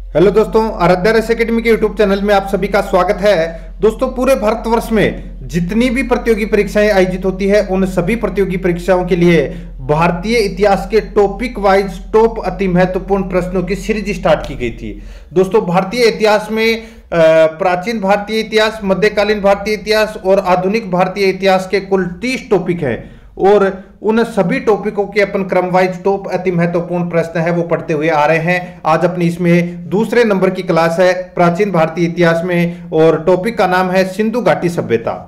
Hello दोस्तों, Aaradhya race academy के YouTube channel में आप सभी का स्वागत है। दोस्तों, पूरे भारतवर्ष में जितनी भी प्रतियोगी परीक्षाएं आयोजित होती है उन सभी प्रतियोगी परीक्षाओं के लिए भारतीय इतिहास के टॉपिक वाइज टॉप अति महत्वपूर्ण प्रश्नों की सीरीज स्टार्ट की गई थी। दोस्तों, भारतीय इतिहास में प्राचीन भारतीय इतिहास, मध्यकालीन भारतीय इतिहास और आधुनिक भारतीय इतिहास के कुल 30 टॉपिक हैं और उन सभी टॉपिकों के अपन क्रम वाइज टॉप अति महत्वपूर्ण प्रश्न है वो पढ़ते हुए आ रहे हैं। आज अपनी इसमें दूसरे नंबर की क्लास है प्राचीन भारतीय इतिहास में और टॉपिक का नाम है सिंधु घाटी सभ्यता।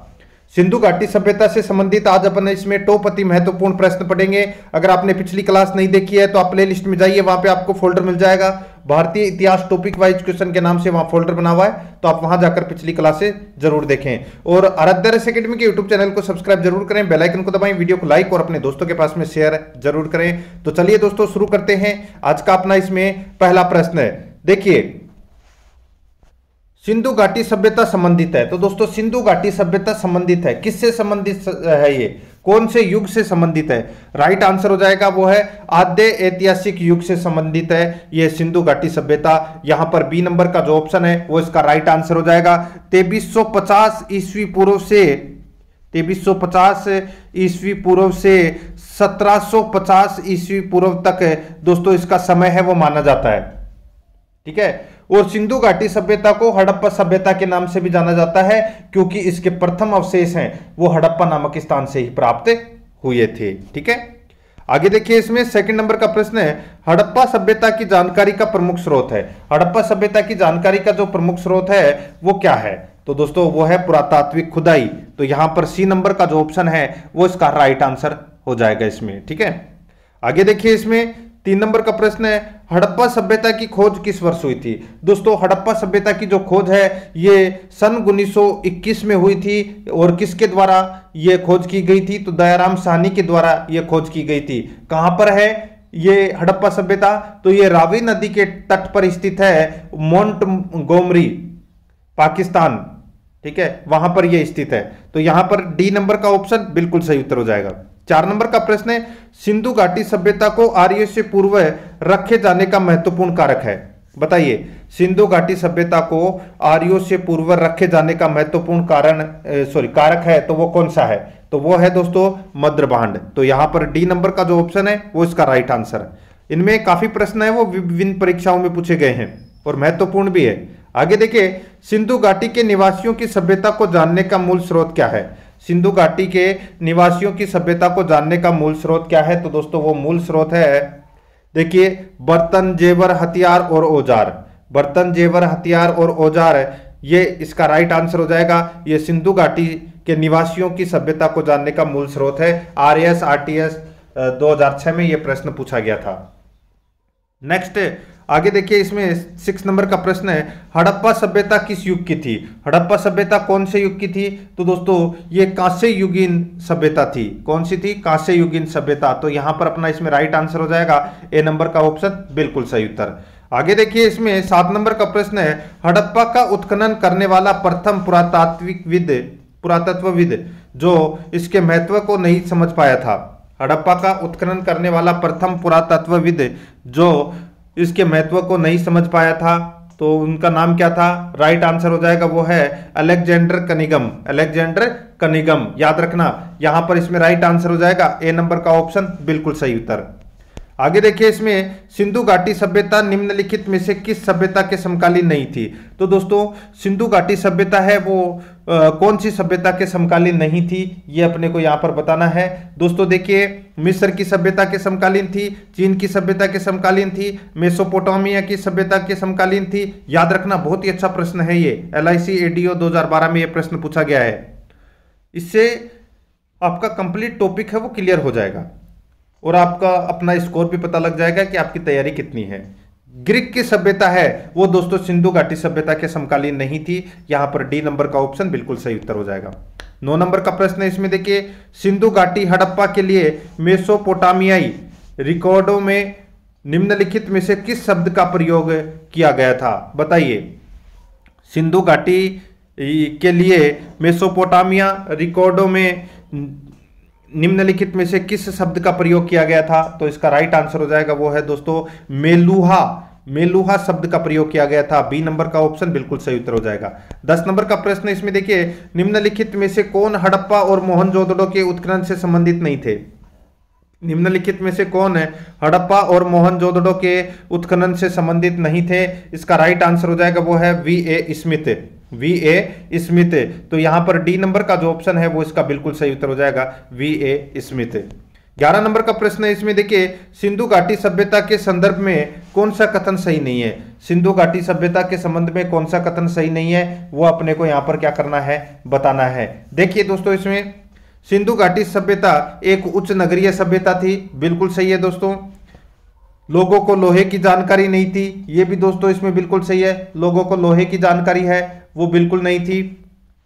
सिंधु घाटी सभ्यता से संबंधित आज अपन इसमें टॉप अति महत्वपूर्ण प्रश्न पढ़ेंगे। अगर आपने पिछली क्लास नहीं देखी है तो आप प्ले लिस्ट में जाइए, वहां पे आपको फोल्डर मिल जाएगा भारतीय इतिहास टॉपिक वाइज क्वेश्चन के नाम से, वहां फोल्डर बना हुआ है, तो आप वहां जाकर पिछली क्लासें जरूर देखें। और आराध्या रेस एकेडमी के यूट्यूब चैनल को सब्सक्राइब जरूर करें, बेल आइकन को दबाएं, वीडियो को लाइक और अपने दोस्तों के पास में शेयर जरूर करें। तो चलिए दोस्तों शुरू करते हैं। आज का अपना इसमें पहला प्रश्न है, देखिए सिंधु घाटी सभ्यता संबंधित है। तो दोस्तों सिंधु घाटी सभ्यता संबंधित है, किससे संबंधित है, ये कौन से युग से संबंधित है? राइट आंसर हो जाएगा वो है आद्य ऐतिहासिक युग से संबंधित है ये सिंधु घाटी सभ्यता। यहां पर बी नंबर का जो ऑप्शन है वो इसका राइट आंसर हो जाएगा। 2350 ईस्वी पूर्व से 2350 ईस्वी पूर्व से 1750 ईस्वी पूर्व तक दोस्तों इसका समय है वो माना जाता है। ठीक है, और सिंधु घाटी सभ्यता को हड़प्पा सभ्यता के नाम से भी जाना जाता है क्योंकि इसके प्रथम अवशेष हैं वो हड़प्पा नामक स्थान से ही प्राप्त हुए थे। ठीक है, आगे देखिए इसमें सेकंड नंबर का प्रश्न है, हड़प्पा सभ्यता की जानकारी का प्रमुख स्रोत है। हड़प्पा सभ्यता की जानकारी का जो प्रमुख स्रोत है वो क्या है? तो दोस्तों वो है पुरातात्विक खुदाई। तो यहां पर सी नंबर का जो ऑप्शन है वो इसका राइट आंसर हो जाएगा इसमें। ठीक है, आगे देखिए इसमें 3 नंबर का प्रश्न है, हड़प्पा सभ्यता की खोज किस वर्ष हुई थी? दोस्तों हड़प्पा सभ्यता की जो खोज है ये सन 1921 में हुई थी और किसके द्वारा ये खोज की गई थी? तो दयाराम साहनी के द्वारा ये खोज की गई थी। कहां पर है ये हड़प्पा सभ्यता? तो ये रावी नदी के तट पर स्थित है, मोंटगोमरी पाकिस्तान। ठीक है, वहां पर यह स्थित है। तो यहां पर डी नंबर का ऑप्शन बिल्कुल सही उत्तर हो जाएगा। 4 नंबर का प्रश्न है, सिंधु घाटी सभ्यता को आर्यों से पूर्व रखे जाने का महत्वपूर्ण कारक है। बताइए, सिंधु घाटी सभ्यता को आर्यों से पूर्व रखे जाने का महत्वपूर्ण कारक है तो वो कौन सा है? तो वो है दोस्तों मद्रभांड। तो यहां पर डी नंबर का जो ऑप्शन है वो इसका राइट आंसर है। इनमें काफी प्रश्न है वो विभिन्न परीक्षाओं में पूछे गए हैं और महत्वपूर्ण भी है। आगे देखिए, सिंधु घाटी के निवासियों की सभ्यता को जानने का मूल स्रोत क्या है? सिंधु घाटी के निवासियों की सभ्यता को जानने का मूल स्रोत क्या है? तो दोस्तों वो मूल स्रोत है, देखिए बर्तन, जेवर, हथियार और औजार। बर्तन, जेवर, हथियार और औजार, ये इसका राइट आंसर हो जाएगा। ये सिंधु घाटी के निवासियों की सभ्यता को जानने का मूल स्रोत है। RAS RTS 2006 में ये प्रश्न पूछा गया था। नेक्स्ट आगे देखिए इसमें 6 नंबर का प्रश्न है, हड़प्पा सभ्यता किस युग की थी? हड़प्पा सभ्यता कौन से युग की थी? तो दोस्तों ये कांस्य युगीन सभ्यता थी। कौन सी थी? कांस्य युगीन सभ्यता। तो यहां पर अपना इसमें राइट आंसर हो जाएगा ए नंबर का ऑप्शन बिल्कुल सही उत्तर। आगे देखिए इसमें 7 नंबर का प्रश्न है, हड़प्पा का उत्खनन करने वाला प्रथम पुरातत्वविद जो इसके महत्व को नहीं समझ पाया था। हड़प्पा का उत्खनन करने वाला प्रथम पुरातत्वविद जो इसके महत्व को नहीं समझ पाया था तो उनका नाम क्या था? राइट आंसर हो जाएगा वो है अलेक्जेंडर कनिगम। अलेक्जेंडर कनिगम, याद रखना यहां पर इसमें राइट आंसर हो जाएगा ए नंबर का ऑप्शन बिल्कुल सही उत्तर। आगे देखिए इसमें सिंधु घाटी सभ्यता निम्नलिखित में से किस सभ्यता के समकालीन नहीं थी? तो दोस्तों सिंधु घाटी सभ्यता है वो कौन सी सभ्यता के समकालीन नहीं थी ये अपने को यहां पर बताना है। दोस्तों देखिए मिस्र की सभ्यता के समकालीन थी, चीन की सभ्यता के समकालीन थी, मेसोपोटामिया की सभ्यता के समकालीन थी। याद रखना बहुत ही अच्छा प्रश्न है ये, LIC ADO 2012 में ये प्रश्न पूछा गया है। इससे आपका कंप्लीट टॉपिक है वो क्लियर हो जाएगा और आपका अपना स्कोर भी पता लग जाएगा कि आपकी तैयारी कितनी है। ग्रीक की सभ्यता है वो दोस्तों सिंधु घाटी सभ्यता के समकालीन नहीं थी। यहां पर डी नंबर का ऑप्शन बिल्कुल सही उत्तर हो जाएगा। 9 नंबर का प्रश्न है इसमें, देखिए सिंधु घाटी हड़प्पा के लिए मेसोपोटामियाई रिकॉर्डों में निम्नलिखित में से किस शब्द का प्रयोग किया गया था? बताइए, सिंधु घाटी के लिए मेसोपोटामिया रिकॉर्डों में निम्नलिखित में से किस शब्द का प्रयोग किया गया था? तो इसका राइट आंसर हो जाएगा वो है दोस्तों मेलुहा। मेलुहा शब्द का प्रयोग किया गया था। बी नंबर का ऑप्शन बिल्कुल सही उत्तर हो जाएगा। 10 नंबर का प्रश्न इसमें देखिए, निम्नलिखित में से कौन हड़प्पा और मोहनजोदड़ो के उत्खनन से संबंधित नहीं थे? निम्नलिखित में से कौन है हड़प्पा और मोहनजोदड़ो के उत्खनन से संबंधित नहीं थे? इसका राइट आंसर हो जाएगा वो है V A Smith. V A Smith. तो यहां पर डी नंबर का जो ऑप्शन है वो इसका बिल्कुल सही उत्तर हो जाएगा, वी ए स्मिथ। 11 नंबर का प्रश्न है इसमें देखिए, सिंधु घाटी सभ्यता के संदर्भ में कौन सा कथन सही नहीं है? सिंधु घाटी सभ्यता के संबंध में कौन सा कथन सही नहीं है, वो अपने को यहां पर क्या करना है, बताना है। देखिए दोस्तों, इसमें सिंधु घाटी सभ्यता एक उच्च नगरीय सभ्यता थी, बिल्कुल सही है दोस्तों। लोगों को लोहे की जानकारी नहीं थी, ये भी दोस्तों इसमें बिल्कुल सही है। लोगों को लोहे की जानकारी है, वो बिल्कुल नहीं थी।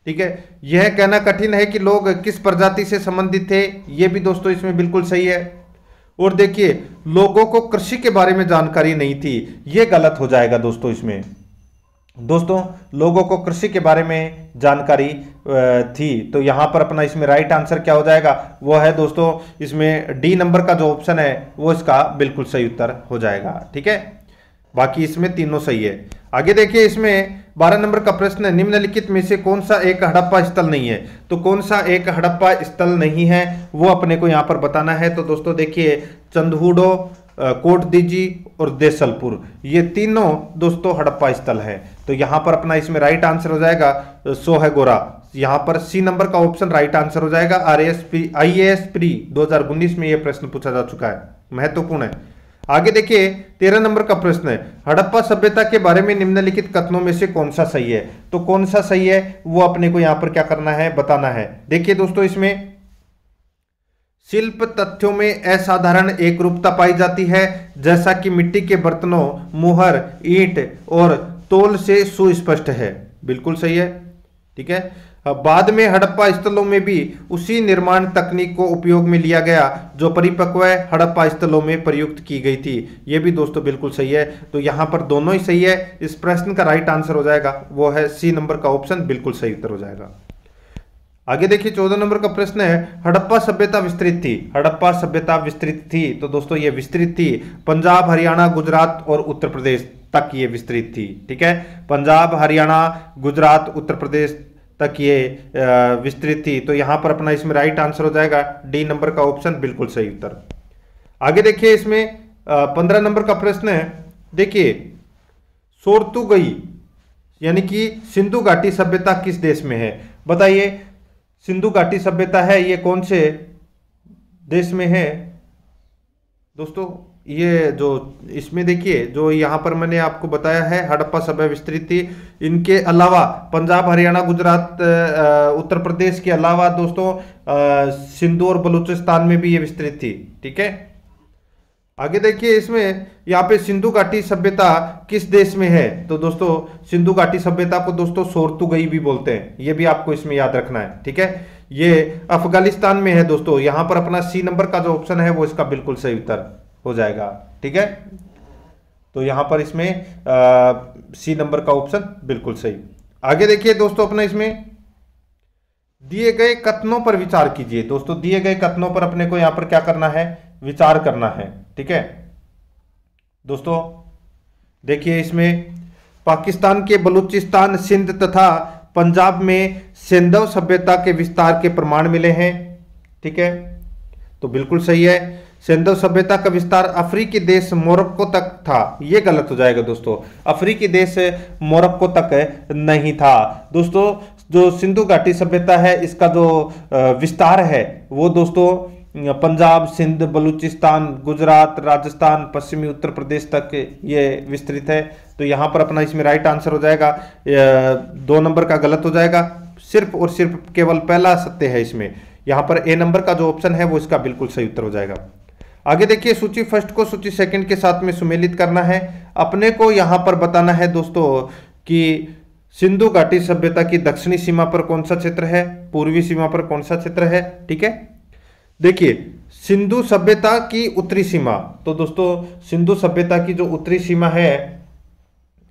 ठीक है, यह कहना कठिन है कि लोग किस प्रजाति से संबंधित थे, ये भी दोस्तों इसमें बिल्कुल सही है। और देखिए, लोगों को कृषि के बारे में जानकारी नहीं थी, ये गलत हो जाएगा दोस्तों। इसमें दोस्तों लोगों को कृषि के बारे में जानकारी थी, तो यहां पर अपना इसमें राइट आंसर क्या हो जाएगा, वो है दोस्तों इसमें डी नंबर का जो ऑप्शन है वो इसका बिल्कुल सही उत्तर हो जाएगा। ठीक है, बाकी इसमें तीनों सही है। आगे देखिए, इसमें 12 नंबर का प्रश्न है, निम्नलिखित में से कौन सा एक हड़प्पा स्थल नहीं है? तो कौन सा एक हड़प्पा स्थल नहीं है वो अपने को यहां पर बताना है। तो दोस्तों देखिए, चंदहुडो, कोटदीजी और देसलपुर, ये तीनों दोस्तों हड़प्पा स्थल है। तो यहां पर अपना इसमें राइट आंसर हो जाएगा सोहगोरा। यहां पर सी नंबर का ऑप्शन राइट आंसर हो जाएगा। IAS प्री 2019 में यह प्रश्न पूछा जा चुका है, महत्वपूर्ण है। आगे देखिए, 13 नंबर का प्रश्न है, हड़प्पा सभ्यता के बारे में निम्नलिखित कथनों में से कौन सा सही है? तो कौन सा सही है वो अपने को यहां पर क्या करना है, बताना है। देखिए दोस्तों, इसमें शिल्प तथ्यों में असाधारण एकरूपता पाई जाती है, जैसा कि मिट्टी के बर्तनों, मुहर, ईंट और तोल से सुस्पष्ट है, बिल्कुल सही है। ठीक है, बाद में हड़प्पा स्थलों में भी उसी निर्माण तकनीक को उपयोग में लिया गया जो परिपक्व हड़प्पा स्थलों में प्रयुक्त की गई थी, यह भी दोस्तों बिल्कुल सही है। तो यहां पर दोनों ही सही है। इस प्रश्न का राइट आंसर हो जाएगा वो है सी नंबर का ऑप्शन, बिल्कुल सही उत्तर हो जाएगा। आगे देखिए, 14 नंबर का प्रश्न है, हड़प्पा सभ्यता विस्तृत थी। हड़प्पा सभ्यता विस्तृत थी, तो दोस्तों ये विस्तृत थी, पंजाब, हरियाणा, गुजरात और उत्तर प्रदेश तक ये विस्तृत थी। ठीक है, पंजाब, हरियाणा, गुजरात, उत्तर प्रदेश तक ये विस्तृत थी। तो यहां पर अपना इसमें राइट आंसर हो जाएगा डी नंबर का ऑप्शन, बिल्कुल सही उत्तर। आगे देखिए, इसमें 15 नंबर का प्रश्न है, देखिए, सोरतुगई यानी कि सिंधु घाटी सभ्यता किस देश में है? बताइए, सिंधु घाटी सभ्यता है ये कौन से देश में है? दोस्तों ये जो इसमें देखिए, जो यहाँ पर मैंने आपको बताया है हड़प्पा सभ्यता विस्तृत थी, इनके अलावा पंजाब, हरियाणा, गुजरात, उत्तर प्रदेश के अलावा दोस्तों सिंधु और बलूचिस्तान में भी ये विस्तृत थी। ठीक है, आगे देखिए, इसमें यहाँ पे सिंधु घाटी सभ्यता किस देश में है? तो दोस्तों सिंधु घाटी सभ्यता को दोस्तों सोरतुगई भी बोलते हैं, ये भी आपको इसमें याद रखना है। ठीक है, ये अफगानिस्तान में है दोस्तों। यहाँ पर अपना सी नंबर का जो ऑप्शन है वो इसका बिल्कुल सही उत्तर हो जाएगा। ठीक है, तो यहाँ पर इसमें सी नंबर का ऑप्शन बिल्कुल सही। आगे देखिए दोस्तों, अपना इसमें दिए गए कथनों पर विचार कीजिए। दोस्तों दिए गए कथनों पर अपने को यहाँ पर क्या करना है, विचार करना है। ठीक है दोस्तों, देखिए, इसमें पाकिस्तान के बलूचिस्तान, सिंध तथा पंजाब में सिंधव सभ्यता के विस्तार के प्रमाण मिले हैं। ठीक है, तो बिल्कुल सही है। सिंधव सभ्यता का विस्तार अफ्रीकी देश मोरक्को तक था, यह गलत हो जाएगा दोस्तों। अफ्रीकी देश मोरक्को तक नहीं था दोस्तों। जो सिंधु घाटी सभ्यता है इसका जो विस्तार है वो दोस्तों पंजाब, सिंध, बलूचिस्तान, गुजरात, राजस्थान, पश्चिमी उत्तर प्रदेश तक ये विस्तृत है। तो यहाँ पर अपना इसमें राइट आंसर हो जाएगा 2 नंबर का गलत हो जाएगा। सिर्फ और सिर्फ केवल पहला सत्य है इसमें। यहाँ पर ए नंबर का जो ऑप्शन है वो इसका बिल्कुल सही उत्तर हो जाएगा। आगे देखिए, सूची फर्स्ट को सूची सेकंड के साथ में सुमेलित करना है। अपने को यहाँ पर बताना है दोस्तों कि सिंधु घाटी सभ्यता की दक्षिणी सीमा पर कौन सा क्षेत्र है, पूर्वी सीमा पर कौन सा क्षेत्र है। ठीक है, देखिए, सिंधु सभ्यता की उत्तरी सीमा, तो दोस्तों सिंधु सभ्यता की जो उत्तरी सीमा है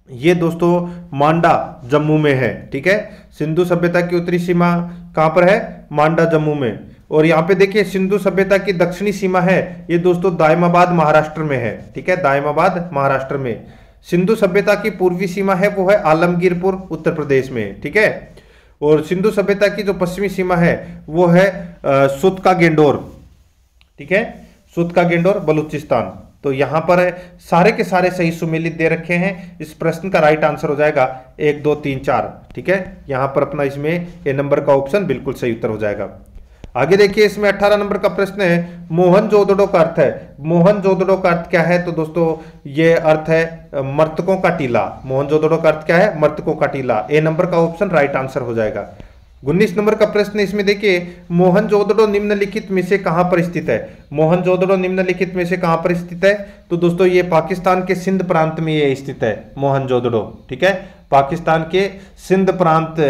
ये दोस्तों मांडा, जम्मू में है। ठीक है, सिंधु सभ्यता की उत्तरी सीमा कहां पर है, मांडा, जम्मू में। और यहाँ पे देखिए, सिंधु सभ्यता की दक्षिणी सीमा है ये दोस्तों दायमाबाद, महाराष्ट्र में है। ठीक है, दायमाबाद, महाराष्ट्र में। सिंधु सभ्यता की पूर्वी सीमा है वो है आलमगीरपुर उत्तर प्रदेश में, ठीक है। और सिंधु सभ्यता की जो पश्चिमी सीमा है वो है सुत का गेंडोर, ठीक है, सुत का गेंडोर बलूचिस्तान। तो यहां पर सारे के सारे सही सुमेलित दे रखे हैं। इस प्रश्न का राइट आंसर हो जाएगा 1 2 3 4, ठीक है। यहां पर अपना इसमें ए नंबर का ऑप्शन बिल्कुल सही उत्तर हो जाएगा। आगे देखिए, इसमें 18 नंबर का प्रश्न है, मोहनजोदड़ो का अर्थ है। मोहनजोदड़ो का अर्थ क्या है? तो दोस्तों ये अर्थ है मर्तकों का टीला। मोहनजोदड़ो का अर्थ क्या है? मर्तकों का टीला। ए नंबर का ऑप्शन राइट आंसर हो जाएगा। 19 नंबर का प्रश्न, इसमें देखिए, मोहनजोदड़ो निम्नलिखित में से कहां पर स्थित है? मोहनजोदड़ो निम्नलिखित में से कहां पर स्थित है? तो दोस्तों ये पाकिस्तान के सिंध प्रांत में ये स्थित है मोहनजोदड़ो, ठीक है। पाकिस्तान के सिंध प्रांत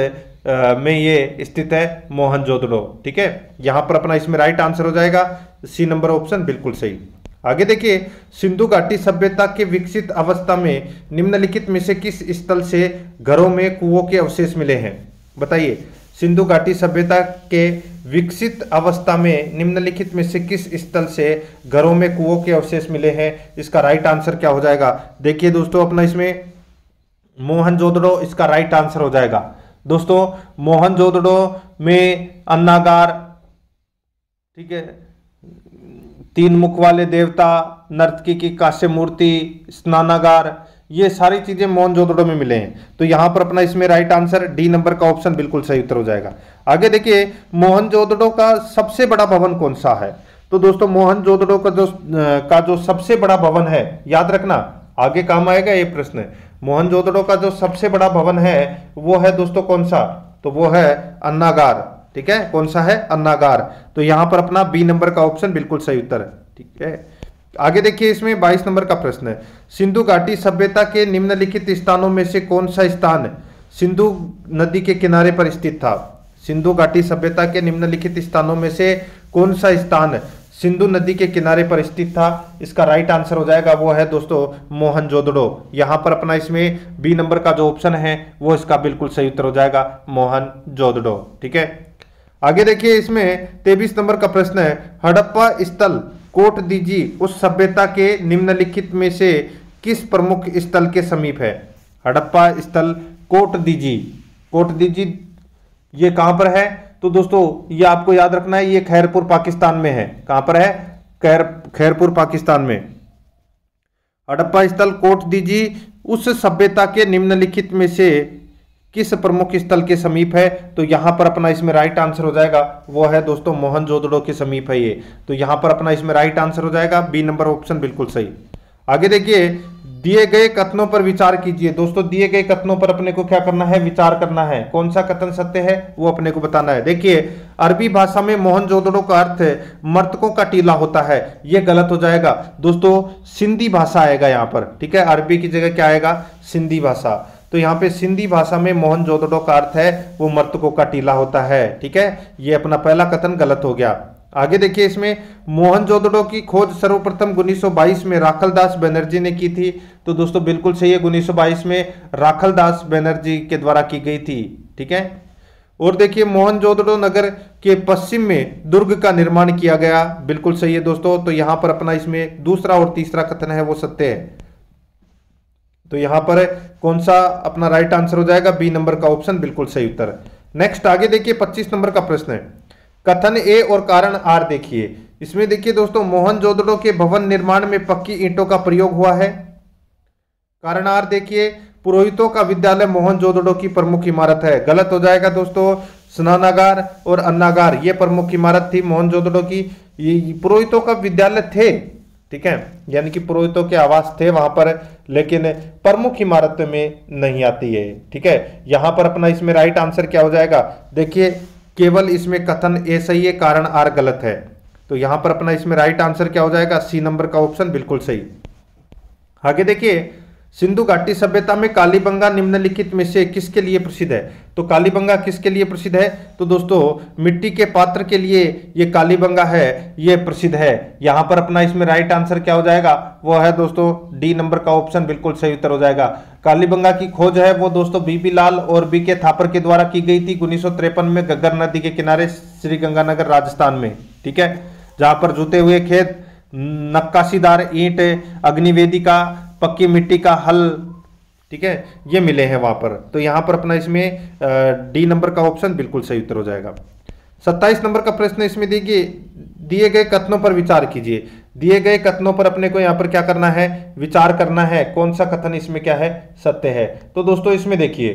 में ये स्थित है मोहनजोदड़ो, ठीक है। यहां पर अपना इसमें राइट आंसर हो जाएगा सी नंबर ऑप्शन बिल्कुल सही। आगे देखिए, सिंधु घाटी सभ्यता के विकसित अवस्था में निम्नलिखित में से किस स्थल से घरों में कुओं के अवशेष मिले हैं? बताइए, सिंधु घाटी सभ्यता के विकसित अवस्था में निम्नलिखित में से किस स्थल से घरों में कुओं के अवशेष मिले हैं? इसका राइट आंसर क्या हो जाएगा? देखिए दोस्तों, अपना इसमें मोहनजोदड़ो इसका राइट आंसर हो जाएगा। दोस्तों मोहनजोदड़ो में अन्नागार, ठीक है, 3 मुख वाले देवता, नर्तकी की कांस्य मूर्ति, स्नानागार, ये सारी चीजें मोहनजोदड़ो में मिले हैं। तो यहां पर अपना इसमें राइट आंसर डी नंबर का ऑप्शन बिल्कुल सही उत्तर हो जाएगा। आगे देखिए, मोहनजोदड़ो का सबसे बड़ा भवन कौन सा है? तो दोस्तों मोहनजोदड़ो का जो सबसे बड़ा भवन है, याद रखना आगे काम आएगा ये प्रश्न। मोहनजोदड़ो का जो सबसे बड़ा भवन है वो है दोस्तों कौन सा? तो वो है अन्नागार, ठीक है। कौन सा है? अन्नागार। तो यहां पर अपना बी नंबर का ऑप्शन बिल्कुल सही उत्तर है, ठीक है। आगे देखिए, इसमें 22 नंबर का प्रश्न है, सिंधु घाटी सभ्यता के निम्नलिखित स्थानों में से कौन सा स्थान सिंधु नदी के किनारे पर स्थित था? सिंधु घाटी सभ्यता के निम्नलिखित स्थानों में से कौन सा स्थान सिंधु नदी के किनारे पर स्थित था? इसका राइट आंसर हो जाएगा वो है दोस्तों मोहनजोदड़ो। यहां पर अपना इसमें बी नंबर का जो ऑप्शन है वो इसका बिल्कुल सही उत्तर हो जाएगा मोहनजोदड़ो, ठीक है। आगे देखिए, इसमें 23 नंबर का प्रश्न है, हड़प्पा स्थल कोट दीजी उस सभ्यता के निम्नलिखित में से किस प्रमुख स्थल के समीप है? हड़प्पा स्थल कोट दीजी ये कहां पर है? तो दोस्तों ये आपको याद रखना है, ये खैरपुर पाकिस्तान में है। कहां पर है? खैरपुर पाकिस्तान में। हड़प्पा स्थल कोट दीजी उस सभ्यता के निम्नलिखित में से किस प्रमुख स्थल के समीप है? तो यहां पर अपना इसमें राइट आंसर हो जाएगा वो है दोस्तों मोहनजोदड़ो के समीप है ये। तो यहां पर अपना इसमें राइट आंसर हो जाएगा बी नंबर ऑप्शन बिल्कुल सही। आगे देखिए, दिए गए कथनों पर विचार कीजिए। दोस्तों दिए गए कथनों पर अपने को क्या करना है? विचार करना है। कौन सा कथन सत्य है वो अपने को बताना है। देखिए, अरबी भाषा में मोहनजोदड़ो का अर्थ मर्तकों का टीला होता है, ये गलत हो जाएगा दोस्तों। सिंधी भाषा आएगा यहाँ पर, ठीक है। अरबी की जगह क्या आएगा? सिंधी भाषा। तो यहाँ पे सिंधी भाषा में मोहनजोदड़ो का अर्थ है वो मर्तकों का टीला होता है, ठीक है। ये अपना पहला कथन गलत हो गया। आगे देखिए, इसमें मोहनजोदड़ो की खोज सर्वप्रथम 1922 में राखलदास बनर्जी ने की थी। तो दोस्तों बिल्कुल सही है, 1922 में राखलदास बनर्जी के द्वारा की गई थी, ठीक है। और देखिए, मोहनजोदड़ो नगर के पश्चिम में दुर्ग का निर्माण किया गया, बिल्कुल सही है दोस्तों। तो यहां पर अपना इसमें दूसरा और तीसरा कथन है वो सत्य है। तो यहां पर कौन सा अपना राइट आंसर हो जाएगा? बी नंबर का ऑप्शन बिल्कुल सही उत्तर। नेक्स्ट आगे देखिए, 25 नंबर का प्रश्न है, कथन ए और कारण आर देखिए। इसमें देखिए दोस्तों, मोहनजोदड़ो के भवन निर्माण में पक्की ईंटों का प्रयोग हुआ है। कारण आर देखिए, पुरोहितों का विद्यालय मोहनजोदड़ो की प्रमुख इमारत है, गलत हो जाएगा दोस्तों। स्नानागार और अन्नागार ये प्रमुख इमारत थी मोहनजोदड़ो की। ये पुरोहितों का विद्यालय थे, ठीक है, यानी कि पुरोहितों के आवास थे वहां पर, लेकिन प्रमुख इमारत में नहीं आती है, ठीक है। यहां पर अपना इसमें राइट आंसर क्या हो जाएगा? देखिए, केवल इसमें कथन ए सही है, कारण आर गलत है। तो यहां पर अपना इसमें राइट आंसर क्या हो जाएगा? सी नंबर का ऑप्शन बिल्कुल सही। आगे देखिए, सिंधु घाटी सभ्यता में कालीबंगा निम्नलिखित में से किसके लिए प्रसिद्ध है? तो कालीबंगा किसके लिए प्रसिद्ध है? तो दोस्तों मिट्टी के पात्र के लिए ये कालीबंगा है, ये प्रसिद्ध है। यहां पर अपना इसमें राइट आंसर क्या हो जाएगा? वो है दोस्तों डी नंबर का ऑप्शन बिल्कुल सही उत्तर हो जाएगा। कालीबंगा की खोज है वो दोस्तों बीबी लाल और बी के थापर के द्वारा की गई थी 1953 में घग्गर नदी के किनारे श्रीगंगानगर राजस्थान में, ठीक है। जहां पर जुते हुए खेत, नक्काशीदार ईंट, अग्निवेदिका, पक्की मिट्टी का हल, ठीक है, ये मिले हैं वहां पर। तो यहां पर अपना इसमें डी नंबर का ऑप्शन बिल्कुल सही उत्तर हो जाएगा। 27 नंबर का प्रश्न इसमें देखिए, दिए गए कथनों पर विचार कीजिए। दिए गए कथनों पर अपने को यहां पर क्या करना है, विचार करना है, कौन सा कथन इसमें क्या है, सत्य है। तो दोस्तों इसमें देखिए,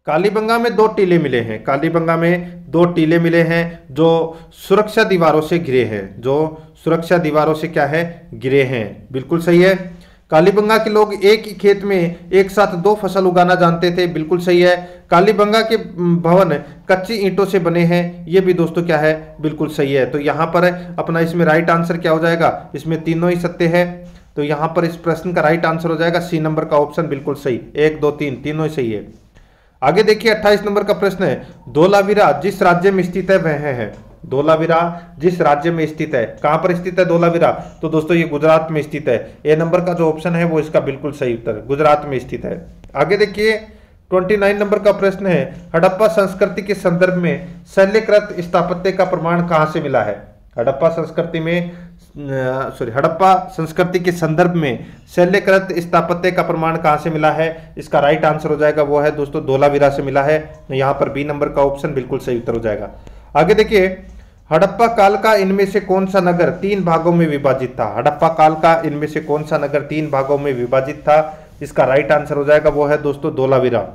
कालीबंगा में 2 टीले मिले हैं, कालीबंगा में 2 टीले मिले हैं जो सुरक्षा दीवारों से घिरे हैं, जो सुरक्षा दीवारों से क्या है, घिरे हैं, बिल्कुल सही है। कालीबंगा के लोग एक ही खेत में एक साथ 2 फसल उगाना जानते थे, बिल्कुल सही है। कालीबंगा के भवन कच्ची ईंटों से बने हैं, ये भी दोस्तों क्या है, बिल्कुल सही है। तो यहां पर अपना इसमें राइट आंसर क्या हो जाएगा, इसमें तीनों ही सत्य है। तो यहां पर इस प्रश्न का राइट आंसर हो जाएगा सी नंबर का ऑप्शन बिल्कुल सही, 1 2 3 तीनों ही सही है। आगे देखिए 28 नंबर का प्रश्न है, धोलावीरा जिस राज्य में स्थित है वह है। धोलावीरा जिस राज्य में स्थित है, कहां पर स्थित है धोलावीरा, तो दोस्तों ये गुजरात में स्थित है। ए नंबर का जो ऑप्शन है वो इसका बिल्कुल सही उत्तर, गुजरात में स्थित है। आगे देखिए 29 नंबर का प्रश्न है, हड़प्पा संस्कृति के संदर्भ में शैल्यकृत स्थापत्य का प्रमाण कहां से मिला है। हड़प्पा संस्कृति में हड़प्पा संस्कृति के संदर्भ में शैल्यकृत स्थापत्य का प्रमाण कहां से मिला है, इसका राइट आंसर हो जाएगा वो है दोस्तों धोलावीरा से मिला है। यहां पर बी नंबर का ऑप्शन बिल्कुल सही उत्तर हो जाएगा। आगे देखिए, हड़प्पा काल का इनमें से कौन सा नगर 3 भागों में विभाजित था। हड़प्पा काल का इनमें से कौन सा नगर 3 भागों में विभाजित था, इसका राइट आंसर हो जाएगा वो है दोस्तों धोलावीरा।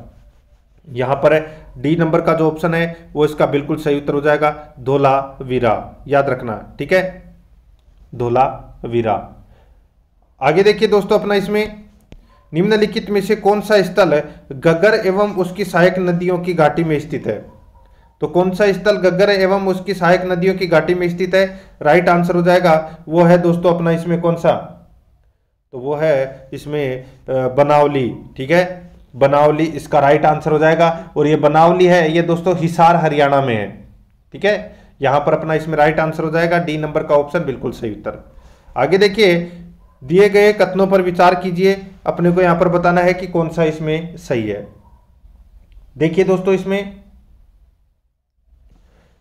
यहां पर डी नंबर का जो ऑप्शन है वो इसका बिल्कुल सही उत्तर हो जाएगा, धोलावीरा, याद रखना, ठीक है, धोलावीरा। आगे देखिए दोस्तों, अपना इसमें निम्नलिखित में से कौन सा स्थल गग्गर एवं उसकी सहायक नदियों की घाटी में स्थित है। तो कौन सा स्थल गग्गर एवं उसकी सहायक नदियों की घाटी में स्थित है, राइट आंसर हो जाएगा वो है दोस्तों अपना इसमें कौन सा, तो वो है इसमें बनावली, ठीक है, बनावली इसका राइट आंसर हो जाएगा। और ये बनावली है, ये दोस्तों हिसार हरियाणा में है, ठीक है, यहां पर अपना इसमें राइट आंसर हो जाएगा डी नंबर का ऑप्शन बिल्कुल सही उत्तर। आगे देखिए, दिए गए कथनों पर विचार कीजिए, अपने को यहां पर बताना है कि कौन सा इसमें सही है। देखिए दोस्तों, इसमें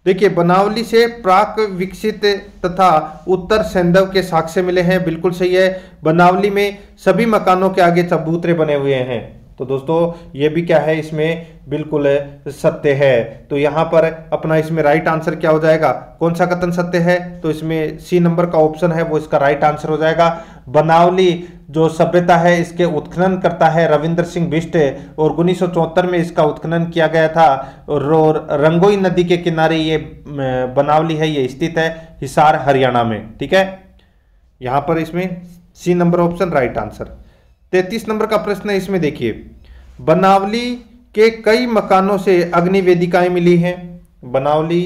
देखिए बनावली से प्राक विकसित तथा उत्तर सैंधव के साक्ष्य मिले हैं, बिल्कुल सही है। बनावली में सभी मकानों के आगे चबूतरे बने हुए हैं, तो दोस्तों ये भी क्या है, इसमें बिल्कुल सत्य है। तो यहां पर अपना इसमें राइट आंसर क्या हो जाएगा, कौन सा कथन सत्य है, तो इसमें सी नंबर का ऑप्शन है वो इसका राइट आंसर हो जाएगा। बनावली जो सभ्यता है इसके उत्खनन करता है रविंद्र सिंह बिष्ट, और 1974 में इसका उत्खनन किया गया था। और रंगोई नदी के किनारे ये बनावली है, ये स्थित है हिसार हरियाणा में, ठीक है, यहां पर इसमें C number option right answer. 33 number का प्रश्न है, इसमें देखिए, बनावली के कई मकानों से अग्नि वेदिकाएं मिली हैं। बनावली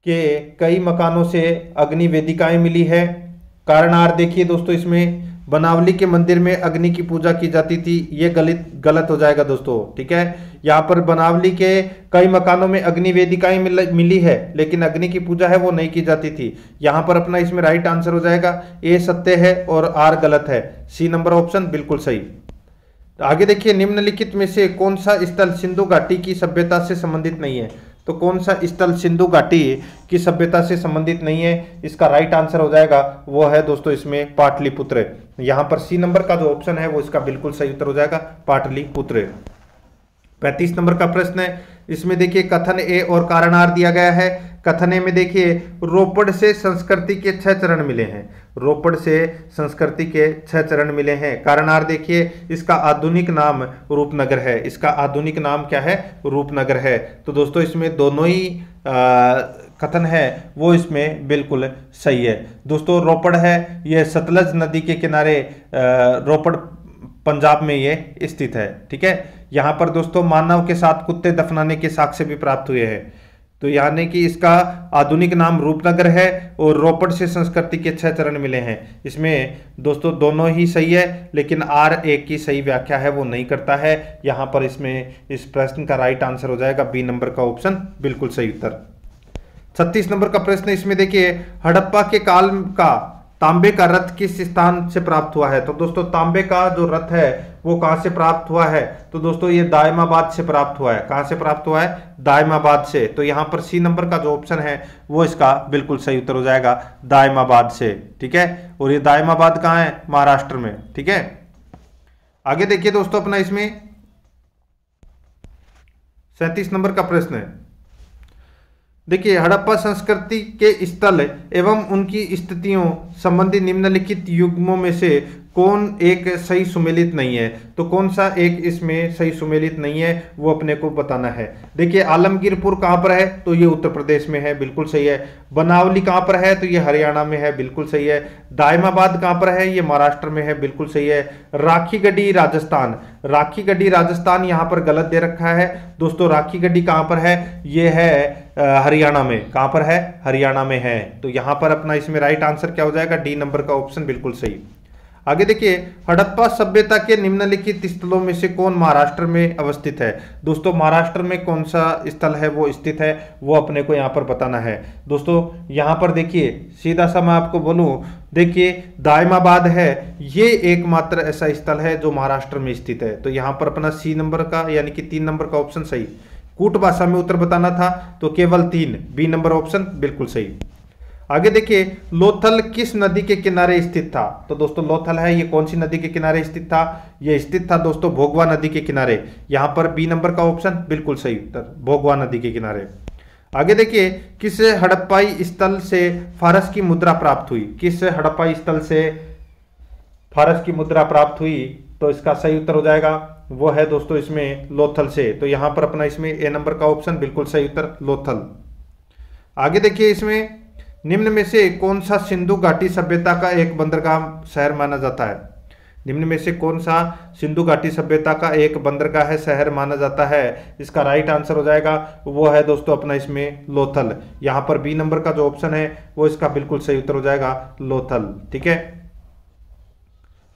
के कई मकानों से अग्नि वेदिकाएं मिली है। कारणार देखिए दोस्तों, इसमें बनावली के मंदिर में अग्नि की पूजा की जाती थी, ये गलत हो जाएगा दोस्तों, ठीक है। यहाँ पर बनावली के कई मकानों में अग्नि वेदिकाएं मिली है, लेकिन अग्नि की पूजा है वो नहीं की जाती थी। यहाँ पर अपना इसमें राइट आंसर हो जाएगा ए सत्य है और आर गलत है, सी नंबर ऑप्शन बिल्कुल सही। तो आगे देखिए, निम्नलिखित में से कौन सा स्थल सिंधु घाटी की सभ्यता से संबंधित नहीं है। तो कौन सा स्थल सिंधु घाटी की सभ्यता से संबंधित नहीं है, इसका राइट आंसर हो जाएगा वो है दोस्तों इसमें पाटलिपुत्र। यहां पर सी नंबर का जो ऑप्शन है वो इसका बिल्कुल सही उत्तर हो जाएगा, पाटलिपुत्र। 35 नंबर का प्रश्न है, इसमें देखिए कथन ए और कारणार दिया गया है। कथन ए में देखिए, रोपड़ से संस्कृति के 6 चरण मिले हैं। रोपड़ से संस्कृति के 6 चरण मिले हैं। कारणार देखिए, इसका आधुनिक नाम रूपनगर है। इसका आधुनिक नाम क्या है, रूपनगर है। तो दोस्तों इसमें दोनों ही कथन है वो इसमें बिल्कुल सही है। दोस्तों रोपड़ है, ये सतलज नदी के किनारे रोपड़ पंजाब में ये स्थित है, ठीक है। यहाँ पर दोस्तों मानव के साथ कुत्ते दफनाने के साक्ष्य भी प्राप्त हुए हैं। तो यानी कि इसका आधुनिक नाम रूपनगर है और रोपड़ से संस्कृति के 6 चरण मिले हैं। इसमें दोस्तों दोनों ही सही है, लेकिन आर एक की सही व्याख्या है वो नहीं करता है। यहाँ पर इसमें इस प्रश्न का राइट आंसर हो जाएगा बी नंबर का ऑप्शन बिल्कुल सही उत्तर। 36 नंबर का प्रश्न, इसमें देखिए, हड़प्पा के काल का तांबे का रथ किस स्थान से प्राप्त हुआ है? तो दोस्तों तांबे का जो रथ है वो कहां से प्राप्त हुआ है? तो दोस्तों ये दायमाबाद से प्राप्त हुआ है। कहां से प्राप्त हुआ है? दायमाबाद से। तो यहां पर सी नंबर का जो ऑप्शन है वो इसका बिल्कुल सही उत्तर हो जाएगा, दायमाबाद से। ठीक है, और ये दायमाबाद कहां है? महाराष्ट्र में। ठीक है, आगे देखिए दोस्तों अपना इसमें 37 नंबर का प्रश्न है। देखिए, हड़प्पा संस्कृति के स्थल एवं उनकी स्थितियों संबंधी निम्नलिखित युग्मों में से कौन एक सही सुमेलित नहीं है? तो कौन सा एक इसमें सही सुमेलित नहीं है वो अपने को बताना है। देखिए, आलमगीरपुर कहां पर है? तो ये उत्तर प्रदेश में है, बिल्कुल सही है। बनावली कहां पर है? तो ये हरियाणा में है, बिल्कुल सही है। दायमाबाद कहां पर है? ये महाराष्ट्र में है, बिल्कुल सही है। राखीगढ़ी राजस्थान, राखीगढ़ी राजस्थान यहां पर गलत दे रखा है दोस्तों। राखीगढ़ी कहां पर है? ये है हरियाणा में। कहां पर है? हरियाणा में है। तो यहां पर अपना इसमें राइट आंसर क्या हो जाएगा? डी नंबर का ऑप्शन बिल्कुल सही। आगे देखिए, हड़प्पा सभ्यता के निम्नलिखित स्थलों में से कौन महाराष्ट्र में अवस्थित है? दोस्तों महाराष्ट्र में कौन सा स्थल है वो स्थित है वो अपने को यहाँ पर बताना है। दोस्तों यहाँ पर देखिए, सीधा सा मैं आपको बोलूं, देखिए दायमाबाद है, ये एकमात्र ऐसा स्थल है जो महाराष्ट्र में स्थित है। तो यहाँ पर अपना सी नंबर का यानी कि 3 नंबर का ऑप्शन सही। कूट भाषा में उत्तर बताना था तो केवल 3, बी नंबर ऑप्शन बिल्कुल सही। आगे देखिए, लोथल किस नदी के किनारे स्थित था? तो दोस्तों लोथल है, ये कौन सी नदी के किनारे स्थित था? ये स्थित था दोस्तों भोगवा नदी के किनारे। यहां पर बी नंबर का ऑप्शन बिल्कुल सही उत्तर, भोगवा नदी के किनारे। आगे देखिए, किस हड़प्पाई स्थल से फारस की मुद्रा प्राप्त हुई? किस हड़प्पाई स्थल से फारस की मुद्रा प्राप्त हुई? तो इसका सही उत्तर हो जाएगा वो है दोस्तों इसमें लोथल से। तो यहां पर अपना इसमें ए नंबर का ऑप्शन बिल्कुल सही उत्तर, लोथल। आगे देखिए, इसमें निम्न में से कौन सा सिंधु घाटी सभ्यता का एक बंदरगाह शहर माना जाता है? निम्न में से कौन सा सिंधु घाटी सभ्यता का एक बंदरगाह शहर माना जाता है? इसका राइट आंसर हो जाएगा वो है दोस्तों अपना इसमें लोथल। यहां पर बी नंबर का जो ऑप्शन है वो इसका बिल्कुल सही उत्तर हो जाएगा, लोथल। ठीक है,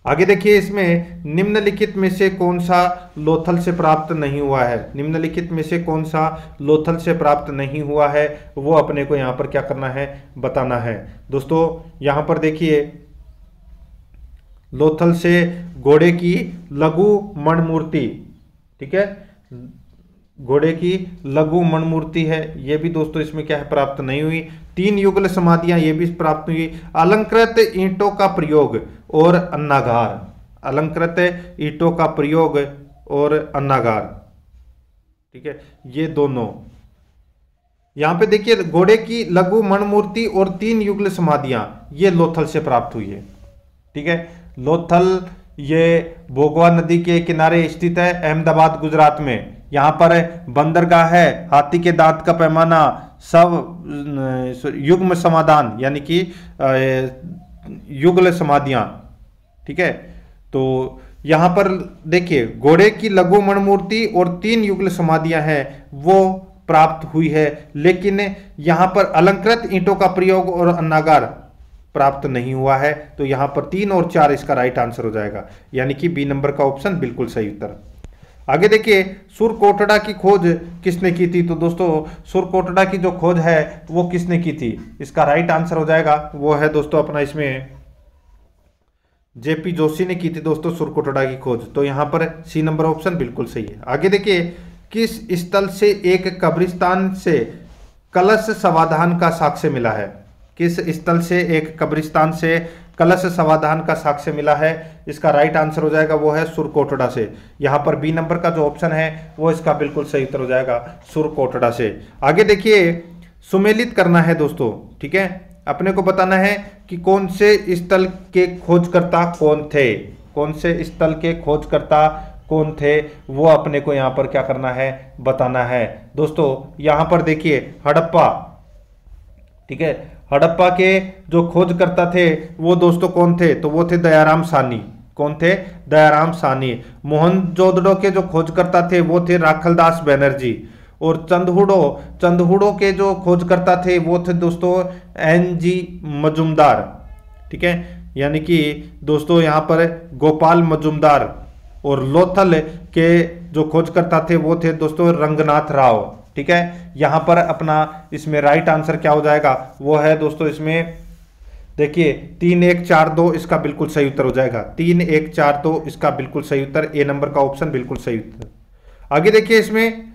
आगे देखिए, इसमें निम्नलिखित में से कौन सा लोथल से प्राप्त नहीं हुआ है? निम्नलिखित में से कौन सा लोथल से प्राप्त नहीं हुआ है वो अपने को यहां पर क्या करना है? बताना है। दोस्तों यहां पर देखिए, लोथल से घोड़े की लघु मणिमूर्ति, ठीक है, घोड़े की लघु मणिमूर्ति है, ये भी दोस्तों इसमें क्या है? प्राप्त नहीं हुई। 3 युगल समाधियां ये भी प्राप्त हुई। अलंकृत ईंटों का प्रयोग और अन्नागार, अलंकृत ईंटों का प्रयोग और अन्नागार, ठीक है, ये दोनों। यहां पे देखिए, घोड़े की लघु मणिमूर्ति और 3 युगल समाधियां ये लोथल से प्राप्त हुई है। ठीक है, लोथल ये भोगवा नदी के किनारे स्थित है, अहमदाबाद गुजरात में। यहां पर बंदरगाह है, हाथी के दांत का पैमाना, सब युग्म समाधान यानी कि युगल समाधियां। ठीक है, तो यहां पर देखिए, घोड़े की लघु मणिमूर्ति और 3 युगल समाधियां हैं वो प्राप्त हुई है, लेकिन यहां पर अलंकृत ईंटों का प्रयोग और अन्नागार प्राप्त नहीं हुआ है। तो यहां पर 3 और 4 इसका राइट आंसर हो जाएगा, यानी कि बी नंबर का ऑप्शन बिल्कुल सही उत्तर। आगे देखिए, सुरकोटड़ा की खोज किसने की थी? तो दोस्तों सुरकोटड़ा की जो खोज है वो किसने की थी? इसका राइट आंसर हो जाएगा वो है दोस्तों अपना इसमें जेपी जोशी ने की थी दोस्तों सुरकोटड़ा की खोज। तो यहां पर सी नंबर ऑप्शन बिल्कुल सही है। आगे देखिए, किस स्थल से एक कब्रिस्तान से कलश समाधान का साक्ष्य मिला है? किस स्थल से एक कब्रिस्तान से कलश समाधान का साक्ष्य मिला है? इसका राइट आंसर हो जाएगा वो है सुरकोटड़ा से। यहां पर बी नंबर का जो ऑप्शन है वो इसका बिल्कुल सही उत्तर हो जाएगा, सुरकोटड़ा से। आगे देखिए, सुमेलित करना है दोस्तों। ठीक है, अपने को बताना है कि कौन से स्थल के खोजकर्ता कौन थे, कौन से स्थल के खोजकर्ता कौन थे वो अपने को यहां पर क्या करना है? बताना है। दोस्तों यहां पर देखिए, हड़प्पा, ठीक है, हड़प्पा के जो खोजकर्ता थे वो दोस्तों कौन थे? तो वो थे दयाराम साहनी। कौन थे? दयाराम साहनी। मोहनजोदड़ो के जो खोजकर्ता थे वो थे राखलदास बनर्जी। और चंदहुड़ो के जो खोजकर्ता थे वो थे दोस्तों एन.जी. मजुमदार। ठीक है, यानी कि दोस्तों यहाँ पर गोपाल मजुमदार। और लोथल के जो खोजकर्ता थे वो थे दोस्तों रंगनाथ राव। ठीक है, यहां पर अपना इसमें राइट आंसर क्या हो जाएगा? वो है दोस्तों इसमें देखिए 3142 इसका बिल्कुल सही उत्तर हो जाएगा। 3142 इसका बिल्कुल सही उत्तर, ए नंबर का ऑप्शन बिल्कुल सही उत्तर। आगे देखिए इसमें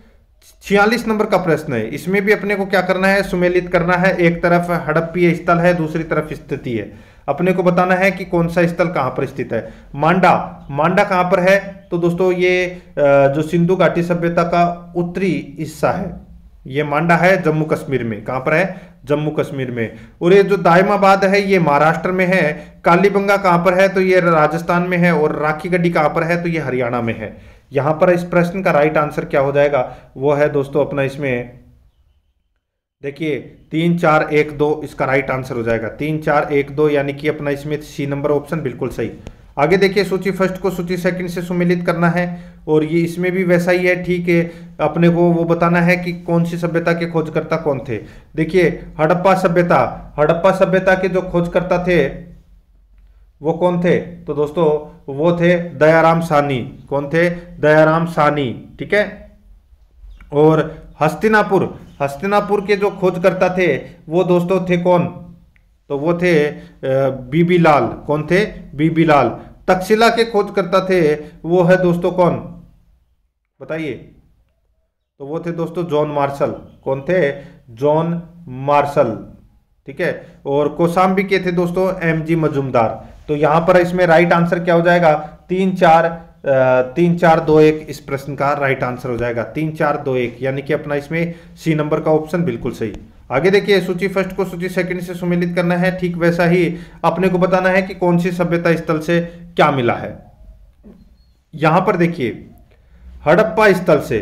46 नंबर का प्रश्न है। इसमें भी अपने को क्या करना है, सुमेलित करना है। एक तरफ हड़प्पीय स्थल है, दूसरी तरफ स्थिति है। अपने को बताना है कि कौन सा स्थल कहां पर स्थित है। मांडा, मांडा कहां पर है? तो दोस्तों ये जो सिंधु घाटी सभ्यता का उत्तरी हिस्सा है, ये मांडा है जम्मू कश्मीर में। कहां पर है? जम्मू कश्मीर में। और ये जो दायमाबाद है ये महाराष्ट्र में है। कालीबंगा कहां पर है? तो ये राजस्थान में है। और राखी गढ़ी कहां पर है? तो ये हरियाणा में है। यहां पर इस प्रश्न का राइट आंसर क्या हो जाएगा, वो है दोस्तों अपना इसमें देखिए 3412 इसका राइट आंसर हो जाएगा। 3412 यानी कि अपना इसमें सी नंबर ऑप्शन बिल्कुल सही। आगे देखिए सूची फर्स्ट को सूची सेकंड से सुमेलित करना है। और ये इसमें भी वैसा ही है, ठीक है। अपने को वो बताना है कि कौन सी सभ्यता के खोजकर्ता कौन थे। देखिए हड़प्पा सभ्यता, हड़प्पा सभ्यता के जो खोजकर्ता थे वो कौन थे? तो दोस्तों वो थे दयाराम साहनी। कौन थे? दयाराम साहनी, ठीक है। और हस्तिनापुर, हस्तिनापुर के जो खोजकर्ता थे वो दोस्तों थे कौन? तो वो थे बीबी लाल। कौन थे? बीबी लाल। तक्षशिला के खोजकर्ता थे वो है दोस्तों कौन, बताइए? तो वो थे दोस्तों जॉन मार्शल। कौन थे? जॉन मार्शल, ठीक है। और कौशाम्बी के थे दोस्तों एमजी मजूमदार। तो यहां पर इसमें राइट आंसर क्या हो जाएगा? 3421 इस प्रश्न का राइट आंसर हो जाएगा। 3421 यानी कि अपना इसमें सी नंबर का ऑप्शन बिल्कुल सही। आगे देखिए सूची फर्स्ट को सूची सेकंड से सुमेलित करना है। ठीक वैसा ही अपने को बताना है कि कौन सी सभ्यता स्थल से क्या मिला है। यहां पर देखिए हड़प्पा स्थल से,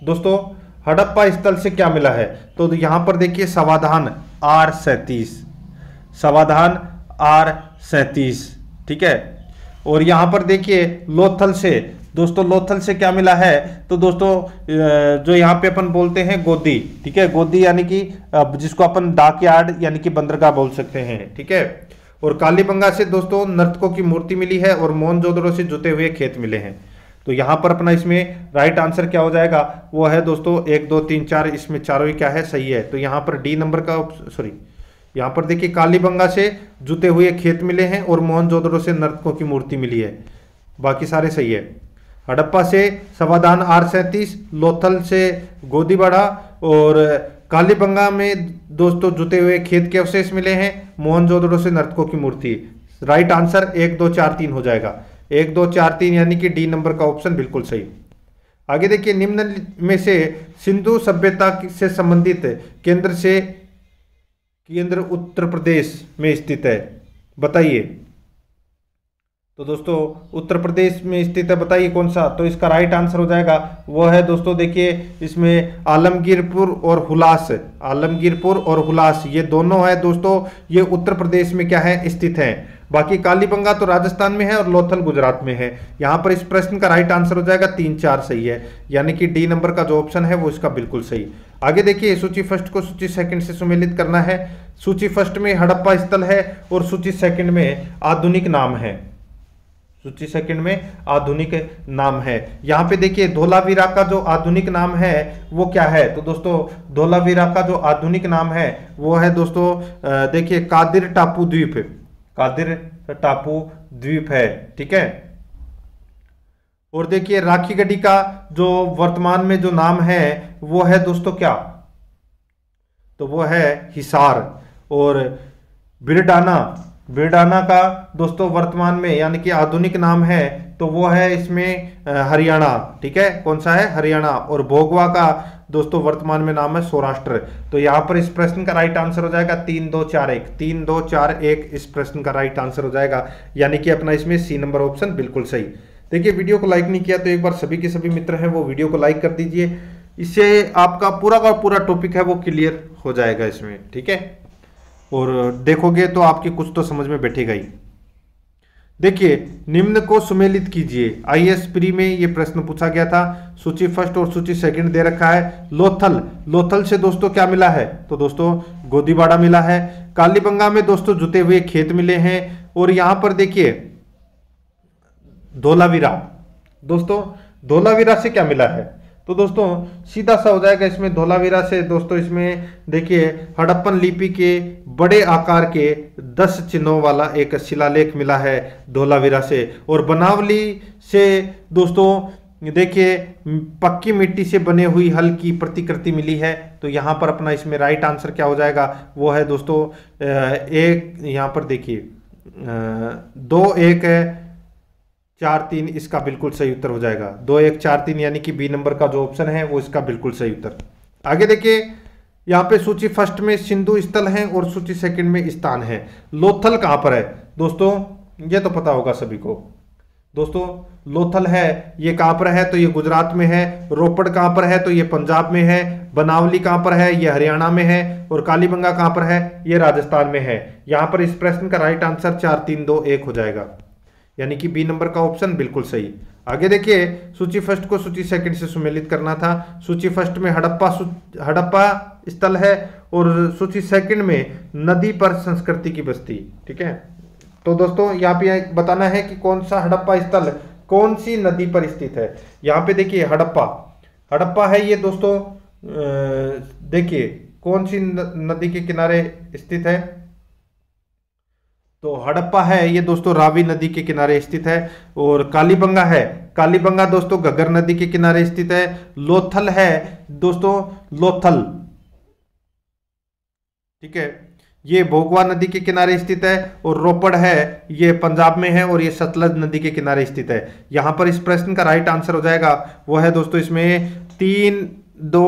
दोस्तों हड़प्पा स्थल से क्या मिला है? तो यहां पर देखिए समाधान R37, समाधान R37, ठीक है। और यहां पर देखिए लोथल से, दोस्तों लोथल से क्या मिला है? तो दोस्तों जो यहाँ पे अपन बोलते हैं गोदी, ठीक है। गोदी यानी कि जिसको अपन डाक यार्ड यानी कि बंदरगाह बोल सकते हैं, ठीक है। और कालीबंगा से दोस्तों नर्तकों की मूर्ति मिली है। और मोहनजोदड़ो से जुते हुए खेत मिले हैं। तो यहां पर अपना इसमें राइट आंसर क्या हो जाएगा, वो है दोस्तों 1 2 3 4, इसमें चारों ही क्या है, सही है। तो यहां पर डी नंबर का सॉरी, यहां पर देखिए कालीबंगा से जुते हुए खेत मिले हैं और मोहनजोदड़ो से नर्तकों की मूर्ति मिली है। बाकी सारे सही है। हड़प्पा से समाधान R37, लोथल से गोदीबाड़ा और कालीबंगा में दोस्तों जुते हुए खेत के अवशेष मिले हैं। मोहनजोदड़ो से नर्तकों की मूर्ति। राइट आंसर 1 2 4 3 हो जाएगा। 1 2 4 3 यानी कि डी नंबर का ऑप्शन बिल्कुल सही। आगे देखिए निम्न में से सिंधु सभ्यता से संबंधित केंद्र उत्तर प्रदेश में स्थित है, बताइए। तो दोस्तों उत्तर प्रदेश में स्थित है, बताइए कौन सा? तो इसका राइट आंसर हो जाएगा वो है दोस्तों देखिए इसमें आलमगीरपुर और हुलास। आलमगीरपुर और हुलास ये दोनों है दोस्तों, ये उत्तर प्रदेश में क्या है, स्थित है। बाकी कालीबंगा तो राजस्थान में है और लोथल गुजरात में है। यहां पर इस प्रश्न का राइट आंसर हो जाएगा 3 4 सही है, यानी कि डी नंबर का जो ऑप्शन है वो इसका बिल्कुल सही। आगे देखिए सूची फर्स्ट को सूची सेकंड से सुमेलित करना है। सूची फर्स्ट में हड़प्पा स्थल है और सूची सेकंड में आधुनिक नाम है। सूची सेकंड में आधुनिक नाम है। यहां पे देखिए धोलावीरा का जो आधुनिक नाम है वो क्या है? तो दोस्तों धोलावीरा का जो आधुनिक नाम है वो है दोस्तों देखिए कादिर टापू द्वीप। कादिर टापू द्वीप है, ठीक है। और देखिए राखी गढ़ी का जो वर्तमान में जो नाम है वो है दोस्तों क्या? तो वो है हिसार। और बिरडाना, बिरडाना का दोस्तों वर्तमान में यानी कि आधुनिक नाम है तो वो है इसमें हरियाणा, ठीक है। कौन सा है? हरियाणा। और भोगवा का दोस्तों वर्तमान में नाम है सौराष्ट्र। तो यहां पर इस प्रश्न का राइट आंसर हो जाएगा 3 2 4 1। 3 2 4 1 इस प्रश्न का राइट आंसर हो जाएगा, यानी कि अपना इसमें सी नंबर ऑप्शन बिल्कुल सही। देखिए वीडियो को लाइक नहीं किया तो एक बार सभी के सभी मित्र हैं वो वीडियो को लाइक कर दीजिए। इससे आपका पूरा का पूरा टॉपिक है वो क्लियर हो जाएगा इसमें, ठीक है। और देखोगे तो आपकी कुछ तो समझ में बैठेगा ही। देखिए निम्न को सुमेलित कीजिए। आईएएस प्री में ये प्रश्न पूछा गया था। सूची फर्स्ट और सूची सेकंड दे रखा है। लोथल, लोथल से दोस्तों क्या मिला है? तो दोस्तों गोदीबाड़ा मिला है। कालीबंगा में दोस्तों जुते हुए खेत मिले हैं। और यहां पर देखिए धोलावीरा, दोस्तों धोलावीरा से क्या मिला है? तो दोस्तों सीधा सा हो जाएगा इसमें धोलावीरा से। दोस्तों इसमें देखिए हड़प्पन लिपि के बड़े आकार के 10 चिन्हों वाला एक शिलालेख मिला है धोलावीरा से। और बनावली से दोस्तों देखिए पक्की मिट्टी से बने हुई हल की प्रतिकृति मिली है। तो यहाँ पर अपना इसमें राइट आंसर क्या हो जाएगा, वो है दोस्तों एक, यहाँ पर देखिए 2 1 4 3 इसका बिल्कुल सही उत्तर हो जाएगा। 2 1 4 3 यानी कि बी नंबर का जो ऑप्शन है वो इसका बिल्कुल सही उत्तर। आगे देखिए यहाँ पे सूची फर्स्ट में सिंधु स्थल है और सूची सेकंड में स्थान है। लोथल कहाँ पर है दोस्तों, ये तो पता होगा सभी को। दोस्तों लोथल है ये कहाँ पर है, तो ये गुजरात में है। रोपड़ कहाँ पर है, तो ये पंजाब में है। बनावली कहाँ पर है, ये हरियाणा में है। और कालीबंगा कहाँ पर है, ये राजस्थान में है। यहाँ पर इस प्रश्न का राइट आंसर 4 3 2 1 हो जाएगा, यानी कि बी नंबर का ऑप्शन बिल्कुल सही। आगे देखिए सूची फर्स्ट को सूची सेकंड से सुमेलित करना था। सूची फर्स्ट में हड़प्पा स्थल है और सूची सेकंड में नदी पर संस्कृति की बस्ती। ठीक है, तो दोस्तों यहाँ पे बताना है कि कौन सा हड़प्पा स्थल कौन सी नदी पर स्थित है। यहाँ पे देखिए हड़प्पा है ये दोस्तों, देखिए कौन सी नदी के किनारे स्थित है, तो हड़प्पा है ये दोस्तों रावी नदी के किनारे स्थित है। और कालीबंगा है, कालीबंगा दोस्तों घग्गर नदी के किनारे स्थित है। लोथल है दोस्तों लोथल, ठीक है, ये भोगवा नदी के किनारे स्थित है। और रोपड़ है ये पंजाब में है और ये सतलज नदी के किनारे स्थित है। यहां पर इस प्रश्न का राइट आंसर हो जाएगा वो है दोस्तों इसमें 3 2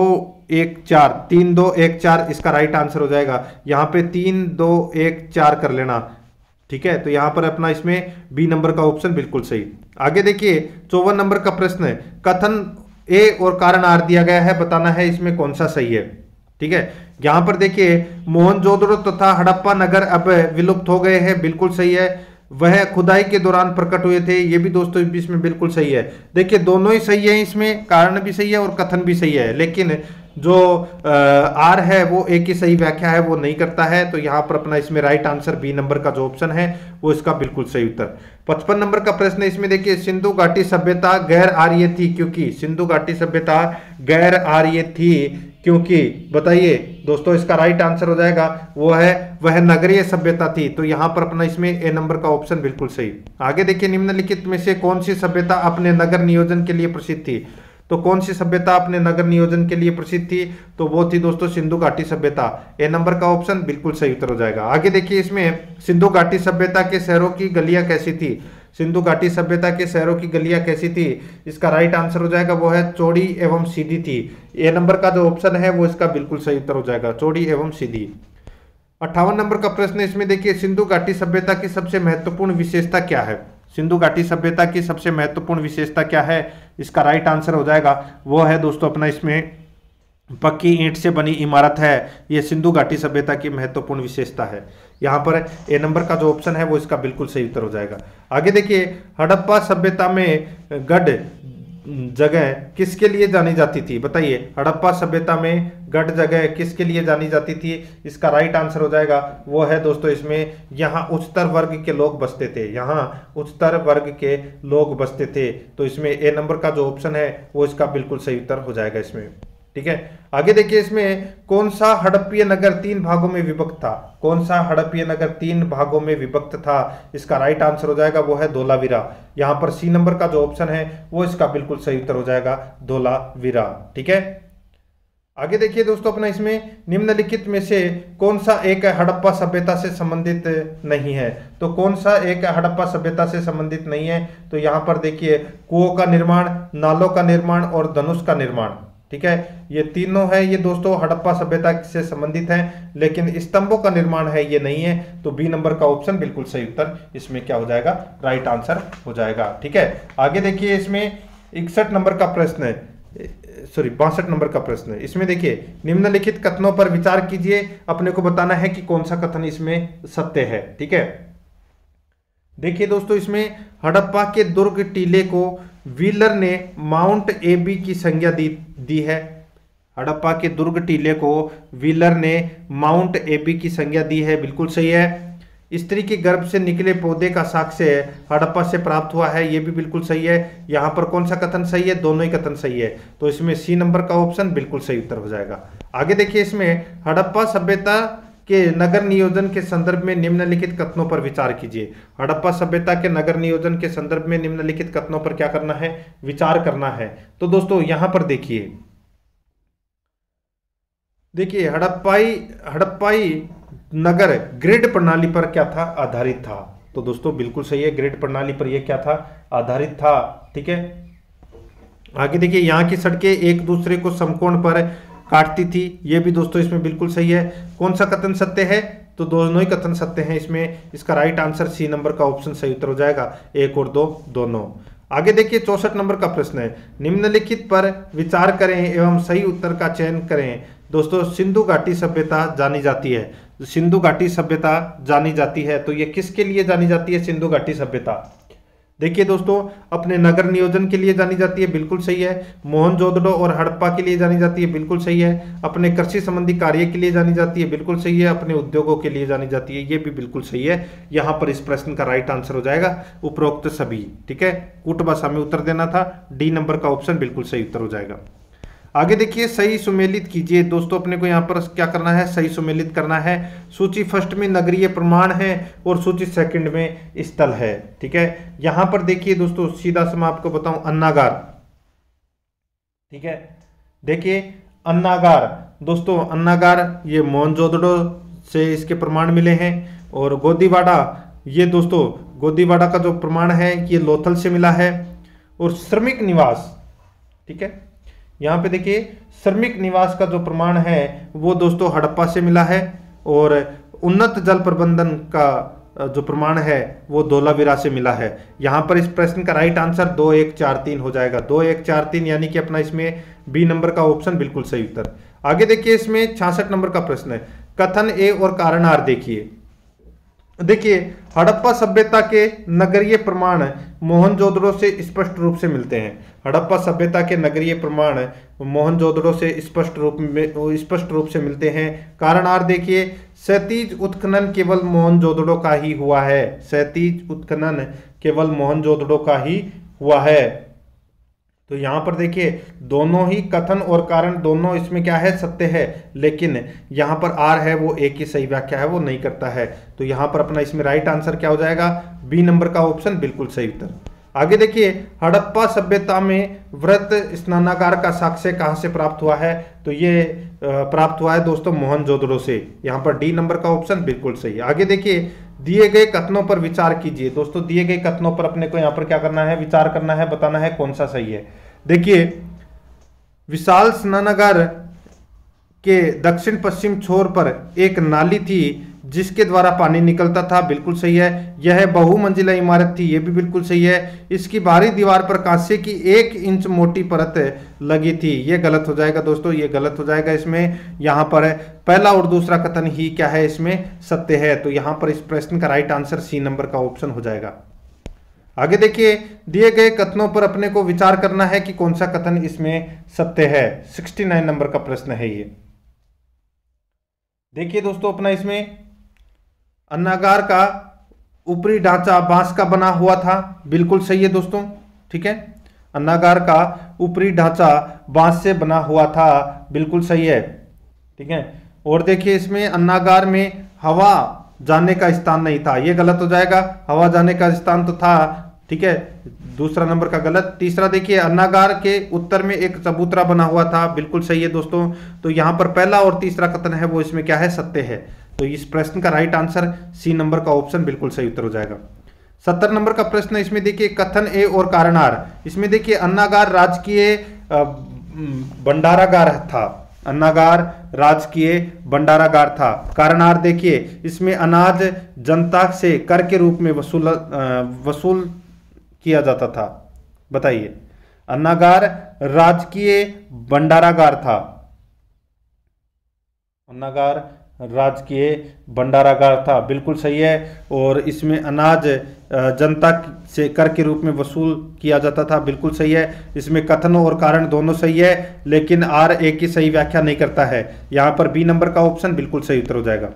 1 4 3 2 1 4 इसका राइट आंसर हो जाएगा। यहाँ पे 3 2 1 4 कर लेना, ठीक है। तो यहां पर अपना इसमें बी नंबर का ऑप्शन बिल्कुल सही। आगे देखिए 54 नंबर का प्रश्न है, कथन ए और कारण आर दिया गया है, बताना है इसमें कौन सा सही है। ठीक है, यहां पर देखिए मोहनजोदड़ो तथा हड़प्पा नगर अब विलुप्त हो गए हैं, बिल्कुल सही है। वह खुदाई के दौरान प्रकट हुए थे, ये भी दोस्तों इसमें बिल्कुल सही है। देखिए दोनों ही सही है, इसमें कारण भी सही है और कथन भी सही है, लेकिन जो आर है वो एक ही सही व्याख्या है वो नहीं करता है। तो यहाँ पर अपना इसमें राइट आंसर बी नंबर का जो ऑप्शन है वो इसका बिल्कुल सही उत्तर। 55 नंबर का प्रश्न है, इसमें देखिए सिंधु घाटी सभ्यता गैर आर्य थी क्योंकि, सिंधु घाटी सभ्यता गैर आर्य थी क्योंकि, बताइए दोस्तों इसका राइट आंसर हो जाएगा वो है वह नगरीय सभ्यता थी। तो यहां पर अपना इसमें ए नंबर का ऑप्शन बिल्कुल सही। आगे देखिए निम्नलिखित में से कौन सी सभ्यता अपने नगर नियोजन के लिए प्रसिद्ध थी, तो कौन सी सभ्यता अपने नगर नियोजन के लिए प्रसिद्ध थी, तो वो थी दोस्तों सिंधु घाटी सभ्यता। ए नंबर का ऑप्शन बिल्कुल सही उत्तर हो जाएगा। आगे देखिए इसमें सिंधु घाटी सभ्यता के शहरों की गलियां कैसी थी, सिंधु घाटी सभ्यता के शहरों की गलियां कैसी थी, इसका राइट आंसर हो जाएगा वो है चौड़ी एवं सीधी थी। ए नंबर का जो ऑप्शन है वो इसका बिल्कुल सही उत्तर हो जाएगा, चौड़ी एवं सीधी। 58 नंबर का प्रश्न है, इसमें देखिए सिंधु घाटी सभ्यता की सबसे महत्वपूर्ण विशेषता क्या है, सिंधु घाटी सभ्यता की सबसे महत्वपूर्ण विशेषता क्या है, इसका राइट आंसर हो जाएगा वो है दोस्तों अपना इसमें पक्की ईंट से बनी इमारत है, ये सिंधु घाटी सभ्यता की महत्वपूर्ण विशेषता है। यहाँ पर ए नंबर का जो ऑप्शन है वो इसका बिल्कुल सही उत्तर हो जाएगा। आगे देखिए हड़प्पा सभ्यता में गढ़ जगह किसके लिए जानी जाती थी, बताइए हड़प्पा सभ्यता में गढ़ जगह किसके लिए जानी जाती थी, इसका राइट आंसर हो जाएगा वो है दोस्तों इसमें यहाँ उच्चतर वर्ग के लोग बसते थे, यहाँ उच्चतर वर्ग के लोग बसते थे। तो इसमें ए नंबर का जो ऑप्शन है वो इसका बिल्कुल सही उत्तर हो जाएगा इसमें। ठीक है, आगे देखिए इसमें कौन सा हड़प्पीय नगर 3 भागों में विभक्त था, कौन सा हड़प्पीय नगर 3 भागों में विभक्त था, इसका राइट आंसर हो जाएगा वो है धोलावीरा। यहाँ पर सी नंबर का जो ऑप्शन है वो इसका बिल्कुल सही उत्तर हो जाएगा धोलावीरा। ठीक है, आगे देखिए दोस्तों अपना इसमें निम्नलिखित में से कौन सा एक हड़प्पा सभ्यता से संबंधित नहीं है, तो कौन सा एक हड़प्पा सभ्यता से संबंधित नहीं है, तो यहाँ पर देखिए कुओं का निर्माण, नालों का निर्माण और धनुष का निर्माण। ठीक है, ये तीनों है ये दोस्तों हड़प्पा सभ्यता से संबंधित हैं, लेकिन स्तंभों का निर्माण है ये नहीं है। तो बी नंबर का ऑप्शन बिल्कुल सही उत्तर इसमें क्या हो जाएगा, राइट आंसर हो जाएगा। ठीक है, आगे देखिए इसमें 61 नंबर का प्रश्न है, सॉरी 62 नंबर का प्रश्न है। इसमें देखिए निम्नलिखित कथनों पर विचार कीजिए, अपने को बताना है कि कौन सा कथन इसमें सत्य है। ठीक है, देखिए दोस्तों इसमें हड़प्पा के दुर्ग टीले को व्हीलर ने माउंट एबी की संज्ञा दी है, हड़प्पा के दुर्ग टीले को व्हीलर ने माउंट एबी की संज्ञा दी है, बिल्कुल सही है। स्त्री के गर्भ से निकले पौधे का साक्ष्य हड़प्पा से प्राप्त हुआ है, ये भी बिल्कुल सही है। यहाँ पर कौन सा कथन सही है? दोनों ही कथन सही है, तो इसमें सी नंबर का ऑप्शन बिल्कुल सही उत्तर हो जाएगा। आगे देखिए, इसमें हड़प्पा सभ्यता के नगर नियोजन के संदर्भ में निम्नलिखित कथनों पर विचार कीजिए। हड़प्पा सभ्यता के नगर नियोजन के संदर्भ में निम्नलिखित कथनों पर क्या करना है? विचार करना है। तो दोस्तों यहां पर देखिए हड़प्पाई नगर ग्रिड प्रणाली पर क्या था? आधारित था। तो दोस्तों बिल्कुल सही है, ग्रिड प्रणाली पर यह क्या था? आधारित था। ठीक है, आगे देखिए, यहाँ की सड़कें एक दूसरे को समकोण पर काटती थी, ये भी दोस्तों इसमें बिल्कुल सही है। कौन सा कथन सत्य है? तो दोनों ही कथन सत्य हैं इसमें। इसका राइट आंसर सी नंबर का ऑप्शन सही उत्तर हो जाएगा, 1 और 2 दोनों। आगे देखिए, 64 नंबर का प्रश्न है, निम्नलिखित पर विचार करें एवं सही उत्तर का चयन करें। दोस्तों सिंधु घाटी सभ्यता जानी जाती है, सिंधु घाटी सभ्यता जानी जाती है, तो ये किसके लिए जानी जाती है सिंधु घाटी सभ्यता? देखिए दोस्तों, अपने नगर नियोजन के लिए जानी जाती है, बिल्कुल सही है। मोहनजोदड़ो और हड़प्पा के लिए जानी जाती है, बिल्कुल सही है। अपने कृषि संबंधी कार्य के लिए जानी जाती है, बिल्कुल सही है। अपने उद्योगों के लिए जानी जाती है, ये भी बिल्कुल सही है। यहाँ पर इस प्रश्न का राइट आंसर हो जाएगा उपरोक्त सभी। ठीक है, कूट भाषा में उत्तर देना था, डी नंबर का ऑप्शन बिल्कुल सही उत्तर हो जाएगा। आगे देखिए, सही सुमेलित कीजिए। दोस्तों अपने को यहाँ पर क्या करना है? सही सुमेलित करना है। सूची फर्स्ट में नगरीय प्रमाण है और सूची सेकंड में स्थल है। ठीक है, यहाँ पर देखिए दोस्तों, सीधा से मैं आपको बताऊं, अन्नागार। ठीक है, देखिए अन्नागार, दोस्तों अन्नागार ये मोहनजोदड़ो से इसके प्रमाण मिले हैं। और गोदीवाड़ा, ये दोस्तों गोदीवाड़ा का जो प्रमाण है ये लोथल से मिला है। और श्रमिक निवास, ठीक है, यहाँ पे देखिए श्रमिक निवास का जो प्रमाण है वो दोस्तों हड़प्पा से मिला है। और उन्नत जल प्रबंधन का जो प्रमाण है वो धोलावीरा से मिला है। यहाँ पर इस प्रश्न का राइट आंसर 2 1 4 3 हो जाएगा, 2 1 4 3, यानी कि अपना इसमें बी नंबर का ऑप्शन बिल्कुल सही उत्तर। आगे देखिए, इसमें 66 नंबर का प्रश्न है, कथन ए और कारण आर देखिए। देखिए हड़प्पा सभ्यता के नगरीय प्रमाण मोहनजोदड़ो से स्पष्ट रूप से मिलते हैं। हड़प्पा सभ्यता के नगरीय प्रमाण मोहनजोदड़ो से स्पष्ट रूप से मिलते हैं। कारण आर देखिए, क्षैतिज उत्खनन केवल मोहनजोदड़ो का ही हुआ है, क्षैतिज उत्खनन केवल मोहनजोदड़ो का ही हुआ है। तो यहाँ पर देखिए दोनों ही कथन और कारण दोनों इसमें क्या है? सत्य है, लेकिन यहाँ पर आर है वो एक ही सही व्याख्या है, वो नहीं करता है। तो यहाँ पर अपना इसमें राइट आंसर क्या हो जाएगा? बी नंबर का ऑप्शन बिल्कुल सही उत्तर। आगे देखिए, हड़प्पा सभ्यता में वृत्त स्नानागार का साक्ष्य कहाँ से प्राप्त हुआ है? तो ये प्राप्त हुआ है दोस्तों मोहनजोदड़ो से। यहाँ पर डी नंबर का ऑप्शन बिल्कुल सही। आगे देखिए, दिए गए कथनों पर विचार कीजिए। दोस्तों दिए गए कथनों पर अपने को यहाँ पर क्या करना है? विचार करना है, बताना है कौन सा सही है। देखिए, विशाल स्नानागार के दक्षिण पश्चिम छोर पर एक नाली थी जिसके द्वारा पानी निकलता था, बिल्कुल सही है। यह बहुमंजिला इमारत थी, यह भी बिल्कुल सही है। इसकी बाहरी दीवार पर कांसे की 1 इंच मोटी परत लगी थी, यह गलत हो जाएगा दोस्तों, यह गलत हो जाएगा। इसमें यहाँ पर पहला और दूसरा कथन ही क्या है? इसमें सत्य है। तो यहाँ पर इस प्रश्न का राइट आंसर सी नंबर का ऑप्शन हो जाएगा। आगे देखिए, दिए गए कथनों पर अपने को विचार करना है कि कौन सा कथन इसमें सत्य है। 69 नंबर का प्रश्न है ये। देखिए दोस्तों, अपना इसमें अन्नागार का ऊपरी ढांचा बांस का बना हुआ था, बिल्कुल सही है दोस्तों। ठीक है, अन्नागार का ऊपरी ढांचा बांस से बना हुआ था, बिल्कुल सही है। ठीक है, और देखिए इसमें अन्नागार में हवा जाने का स्थान नहीं था, यह गलत हो जाएगा। हवा जाने का स्थान तो था, ठीक है, दूसरा नंबर का गलत। तीसरा देखिए, अन्नागार के उत्तर में एक चबूतरा बना हुआ था, बिल्कुल सही है दोस्तों। तो यहाँ पर पहला और तीसरा कथन है वो इसमें क्या है? सत्य है। तो इस प्रश्न का राइट आंसर सी नंबर का ऑप्शन बिल्कुल सही उत्तर हो जाएगा। 70 नंबर का प्रश्न है, इसमें देखिए कथन ए और कारण आर। इसमें देखिए अन्नागार राजकीय भंडारागार था, अन्नागार राजकीय भंडारागार था। कारण आर देखिए, इसमें अनाज जनता से कर के रूप में वसूल किया जाता था। बताइए, अन्नागार राजकीय भंडारागार था, अन्नागार राजकीय भंडारागार था, बिल्कुल सही है। और इसमें अनाज जनता से कर के रूप में वसूल किया जाता था, बिल्कुल सही है। इसमें कथन और कारण दोनों सही है, लेकिन आर एक ही सही व्याख्या नहीं करता है। यहाँ पर बी नंबर का ऑप्शन बिल्कुल सही उत्तर हो जाएगा।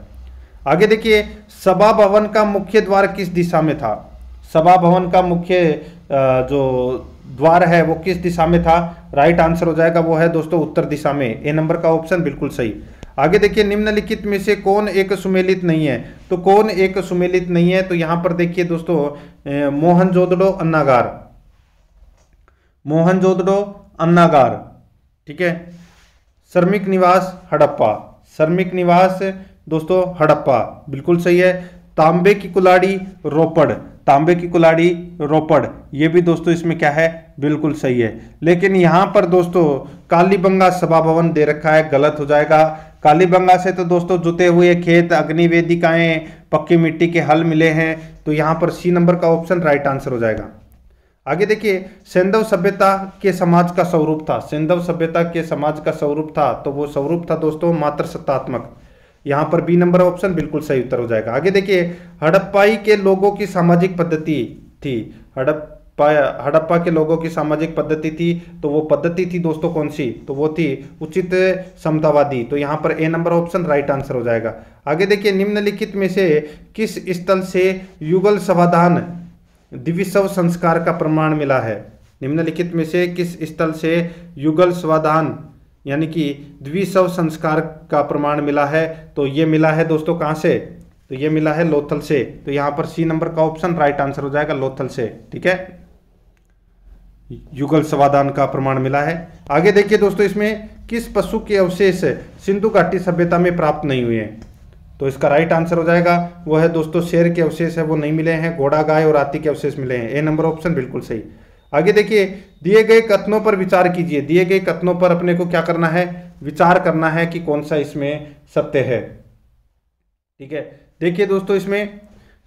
आगे देखिए, सभा भवन का मुख्य द्वार किस दिशा में था? सभा भवन का मुख्य जो द्वार है वो किस दिशा में था? राइट आंसर हो जाएगा वो है दोस्तों उत्तर दिशा में। ए नंबर का ऑप्शन बिल्कुल सही। आगे देखिए, निम्नलिखित में से कौन एक सुमेलित नहीं है? तो कौन एक सुमेलित नहीं है? तो यहां पर देखिए दोस्तों, मोहनजोदड़ो अन्नागार, मोहनजोदड़ो अन्नागार, ठीक है। श्रमिक निवास हड़प्पा, श्रमिक निवास दोस्तों हड़प्पा, बिल्कुल सही है। तांबे की कुल्हाड़ी रोपड़, तांबे की कुल्हाड़ी रोपड़, ये भी दोस्तों इसमें क्या है? बिल्कुल सही है। लेकिन यहां पर दोस्तों कालीबंगा सभा भवन दे रखा है, गलत हो जाएगा। कालीबंगा से तो दोस्तों जुते हुए खेत, अग्नि वेदिकाएं, पक्की मिट्टी के हल मिले हैं, तो यहां पर सी नंबर का ऑप्शन राइट आंसर हो जाएगा। आगे देखिए, सैंधव सभ्यता के समाज का स्वरूप था, सैंधव सभ्यता के समाज का स्वरूप था, तो वो स्वरूप था दोस्तों मात्र सत्तात्मक। यहां पर बी नंबर ऑप्शन बिल्कुल सही उत्तर हो जाएगा। आगे देखिए, हड़प्पाई के लोगों की सामाजिक पद्धति थी, हड़प्पा के लोगों की सामाजिक पद्धति थी, तो वो पद्धति थी दोस्तों कौन सी? तो वो थी उचित समतावादी, तो यहां पर ए नंबर ऑप्शन राइट आंसर हो जाएगा। आगे देखिए, निम्नलिखित में से किस स्थल से युगल समाधान द्विशव संस्कार का प्रमाण मिला है? निम्नलिखित में से किस स्थल से युगल समाधान यानी कि द्विशव संस्कार का प्रमाण मिला है? तो ये मिला है दोस्तों कहां से? तो ये मिला है लोथल से, तो यहां पर सी नंबर का ऑप्शन राइट आंसर हो जाएगा लोथल से, ठीक है। युगल समाधान का प्रमाण मिला है। आगे देखिए दोस्तों, इसमें किस पशु के अवशेष सिंधु घाटी सभ्यता में प्राप्त नहीं हुए हैं? तो इसका राइट आंसर हो जाएगा वो है दोस्तों शेर के अवशेष है वो नहीं मिले हैं, घोड़ा, गाय और हाथी के अवशेष मिले हैं। ए नंबर ऑप्शन बिल्कुल सही। आगे देखिए, दिए गए कथनों पर विचार कीजिए, दिए गए कथनों पर अपने को क्या करना है? विचार करना है कि कौन सा इसमें सत्य है, ठीक है। देखिए दोस्तों, इसमें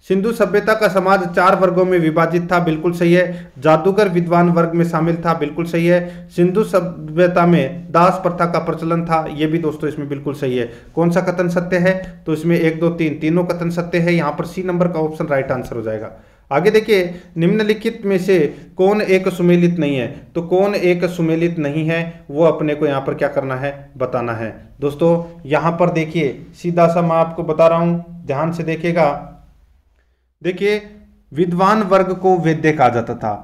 सिंधु सभ्यता का समाज 4 वर्गों में विभाजित था, बिल्कुल सही है। जादूगर विद्वान वर्ग में शामिल था, बिल्कुल सही है। सिंधु सभ्यता में दास प्रथा का प्रचलन था, यह भी दोस्तों इसमें बिल्कुल सही है। कौन सा कथन सत्य है? तो इसमें 1 2 3 तीनों कथन सत्य है, यहां पर सी नंबर का ऑप्शन राइट आंसर हो जाएगा। आगे देखिए, निम्नलिखित में से कौन एक सुमेलित नहीं है? तो कौन एक सुमेलित नहीं है वो अपने को यहां पर क्या करना है? बताना है। दोस्तों यहां पर देखिए, सीधा सा मैं आपको बता रहा हूं, ध्यान से देखिएगा। देखिए, विद्वान वर्ग को वेद्य कहा जाता था,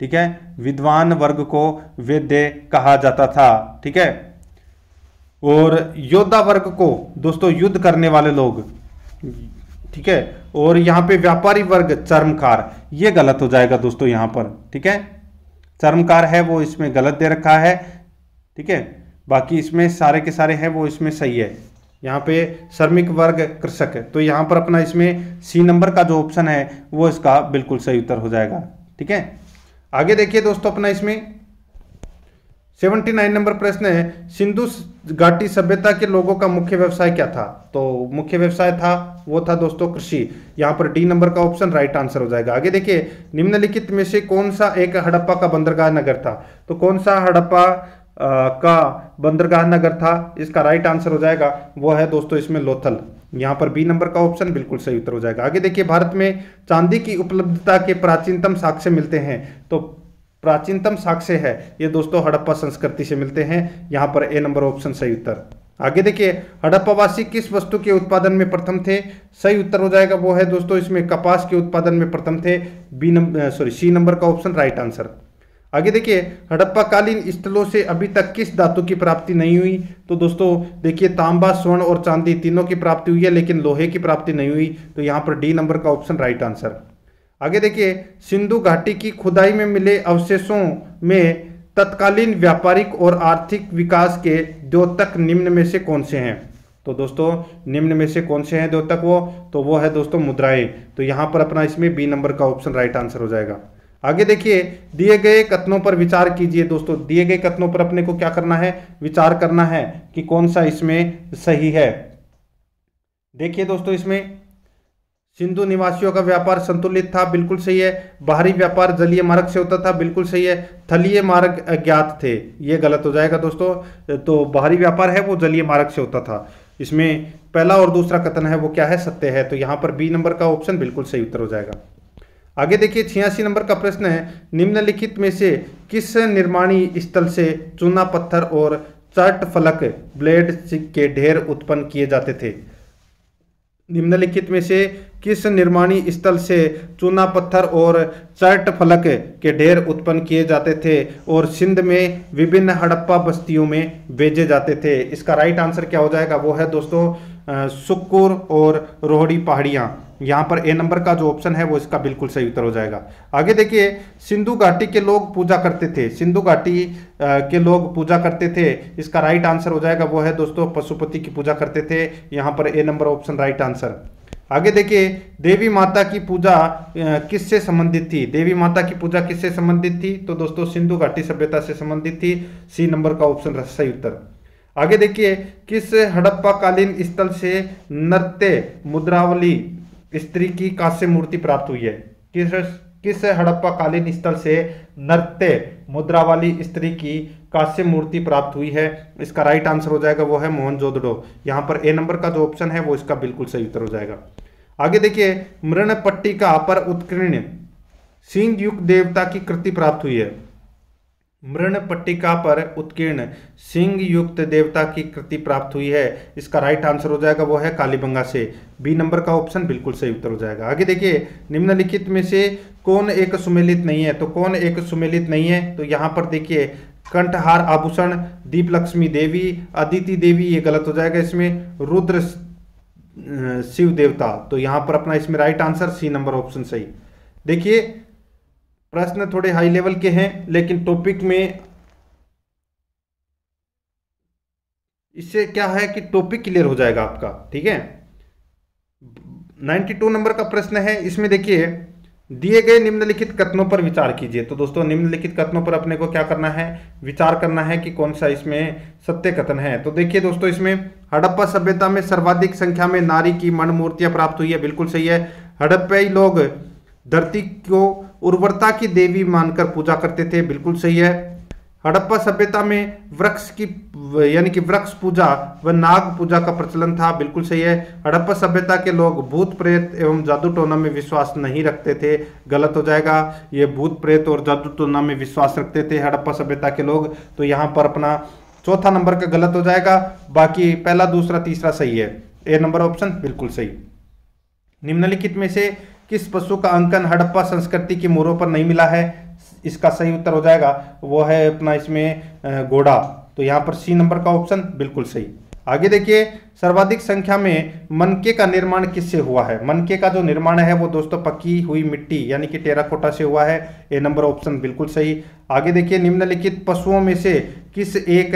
ठीक है, विद्वान वर्ग को वेद्य कहा जाता था, ठीक है। और योद्धा वर्ग को दोस्तों युद्ध करने वाले लोग, ठीक है। और यहां पे व्यापारी वर्ग चर्मकार, ये गलत हो जाएगा दोस्तों यहां पर, ठीक है। चर्मकार है वो इसमें गलत दे रखा है, ठीक है। बाकी इसमें सारे के सारे हैं वो इसमें सही है। यहाँ पे श्रमिक वर्ग कृषक, तो यहाँ पर अपना इसमें सी नंबर का जो ऑप्शन है वो इसका बिल्कुल सही उत्तर हो जाएगा, ठीक है। आगे देखिए दोस्तों, अपना इसमें 79 नंबर प्रश्न है, सिंधु घाटी सभ्यता के लोगों का मुख्य व्यवसाय क्या था? तो मुख्य व्यवसाय था वो था दोस्तों कृषि, यहाँ पर डी नंबर का ऑप्शन राइट आंसर हो जाएगा। आगे देखिए, निम्नलिखित में से कौन सा एक हड़प्पा का बंदरगाह नगर था? तो कौन सा हड़प्पा का बंदरगाह नगर था? इसका राइट आंसर हो जाएगा वो है दोस्तों इसमें लोथल, यहाँ पर बी नंबर का ऑप्शन बिल्कुल सही उत्तर हो जाएगा। आगे देखिए, भारत में चांदी की उपलब्धता के प्राचीनतम साक्ष्य मिलते हैं, तो प्राचीनतम साक्ष्य है ये दोस्तों हड़प्पा संस्कृति से मिलते हैं, यहाँ पर ए नंबर ऑप्शन सही उत्तर। आगे देखिए, हड़प्पावासी किस वस्तु के उत्पादन में प्रथम थे? सही उत्तर हो जाएगा वो है दोस्तों इसमें कपास के उत्पादन में प्रथम थे, सी नंबर का ऑप्शन राइट आंसर। आगे देखिए, हड़प्पाकालीन स्थलों से अभी तक किस धातु की प्राप्ति नहीं हुई? तो दोस्तों देखिए, तांबा, स्वर्ण और चांदी तीनों की प्राप्ति हुई है, लेकिन लोहे की प्राप्ति नहीं हुई, तो यहाँ पर डी नंबर का ऑप्शन राइट आंसर। आगे देखिए, सिंधु घाटी की खुदाई में मिले अवशेषों में तत्कालीन व्यापारिक और आर्थिक विकास के द्योतक निम्न में से कौन से हैं? तो दोस्तों निम्न में से कौन से हैं द्योतक? वो है दोस्तों मुद्राएं, तो यहाँ पर अपना इसमें बी नंबर का ऑप्शन राइट आंसर हो जाएगा। आगे देखिए, दिए गए कथनों पर विचार कीजिए। दोस्तों दिए गए कथनों पर अपने को क्या करना है? विचार करना है कि कौन सा इसमें सही है। देखिए दोस्तों, इसमें सिंधु निवासियों का व्यापार संतुलित था, बिल्कुल सही है। बाहरी व्यापार जलीय मार्ग से होता था, बिल्कुल सही है। थलीय मार्ग अज्ञात थे, ये गलत हो जाएगा दोस्तों। तो बाहरी व्यापार है वो जलीय मार्ग से होता था। इसमें पहला और दूसरा कथन है वो क्या है? सत्य है, तो यहाँ पर बी नंबर का ऑप्शन बिल्कुल सही उत्तर हो जाएगा। आगे देखिए, 86 नंबर का प्रश्न है, निम्नलिखित में से किस निर्माणी स्थल से चूना पत्थर और चट फलक ब्लेड के ढेर उत्पन्न किए जाते थे? निम्नलिखित में से किस निर्माणी स्थल से चूना पत्थर और चर्ट फलक के ढेर उत्पन्न किए जाते थे और सिंध में विभिन्न हड़प्पा बस्तियों में भेजे जाते थे? इसका राइट आंसर क्या हो जाएगा? वो है दोस्तों सुक्कुर और रोहड़ी पहाड़ियां। यहाँ पर ए नंबर का जो ऑप्शन है वो इसका बिल्कुल सही उत्तर हो जाएगा। आगे देखिए, सिंधु घाटी के लोग पूजा करते थे, सिंधु घाटी के लोग पूजा करते थे, इसका राइट आंसर हो जाएगा वो है दोस्तों पशुपति की पूजा करते थे। यहाँ पर ए नंबर ऑप्शन राइट आंसर। आगे देखिए, देवी माता की पूजा किससे संबंधित थी? देवी माता की पूजा किससे संबंधित थी? तो दोस्तों सिंधु घाटी सभ्यता से संबंधित थी। सी नंबर का ऑप्शन सही उत्तर। आगे देखिए, किस हड़प्पा कालीन स्थल से नृत्य मुद्रावली स्त्री की कांस्य मूर्ति प्राप्त हुई है? किस हड़प्पा कालीन स्थल से नृत्य मुद्रा वाली स्त्री की कांस्य मूर्ति प्राप्त हुई है? इसका राइट आंसर हो जाएगा वो है मोहनजोदड़ो। यहाँ पर ए नंबर का जो ऑप्शन है वो इसका बिल्कुल सही उत्तर हो जाएगा। आगे देखिए, मृणपट्टिका पर उत्कीर्ण सिंह युक्त देवता की कृति प्राप्त हुई है? मृणपट्टिका पर उत्कीर्ण सिंह युक्त देवता की कृति प्राप्त हुई है, इसका राइट आंसर हो जाएगा वो है कालीबंगा से। बी नंबर का ऑप्शन बिल्कुल सही उत्तर हो जाएगा। आगे देखिए, निम्नलिखित में से कौन एक सुमेलित नहीं है? तो कौन एक सुमेलित नहीं है? तो यहाँ पर देखिए, कंठहार आभूषण, दीप लक्ष्मी देवी, अदिति देवी, ये गलत हो जाएगा। इसमें रुद्र शिव देवता, तो यहाँ पर अपना इसमें right answer C number option सही। देखिए, प्रश्न थोड़े हाई लेवल के हैं लेकिन टॉपिक में इससे क्या है कि टॉपिक क्लियर हो जाएगा आपका, ठीक है। 92 नंबर का प्रश्न है, इसमें देखिए, दिए गए निम्नलिखित कथनों पर विचार कीजिए। तो दोस्तों निम्नलिखित कथनों पर अपने को क्या करना है? विचार करना है कि कौन सा इसमें सत्य कथन है। तो देखिए दोस्तों, इसमें हड़प्पा सभ्यता में सर्वाधिक संख्या में नारी की मण मूर्तियां प्राप्त हुई है, बिल्कुल सही है। हड़प्पई लोग धरती को उर्वरता की देवी मानकर पूजा करते थे, बिल्कुल सही है। हड़प्पा सभ्यता में वृक्ष की यानी कि वृक्ष पूजा व नाग पूजा का प्रचलन था, बिल्कुल सही है। हड़प्पा सभ्यता के लोग भूत प्रेत एवं जादू टोना में विश्वास नहीं रखते थे, गलत हो जाएगा। ये भूत प्रेत और जादू टोना में विश्वास रखते थे हड़प्पा सभ्यता के लोग, तो यहाँ पर अपना चौथा नंबर का गलत हो जाएगा। बाकी पहला, दूसरा, तीसरा सही है। ए नंबर ऑप्शन बिल्कुल सही। निम्नलिखित में से किस पशु का अंकन हड़प्पा संस्कृति की मोहरों पर नहीं मिला है? इसका सही उत्तर हो जाएगा वो है अपना इसमें घोड़ा, तो यहाँ पर सी नंबर का ऑप्शन बिल्कुल सही। आगे देखिए, सर्वाधिक संख्या में मनके का निर्माण किससे हुआ है? मनके का जो निर्माण है वो दोस्तों पकी हुई मिट्टी यानी कि टेराकोटा से हुआ है। ए नंबर ऑप्शन बिल्कुल सही। आगे देखिए, निम्नलिखित पशुओं में से किस एक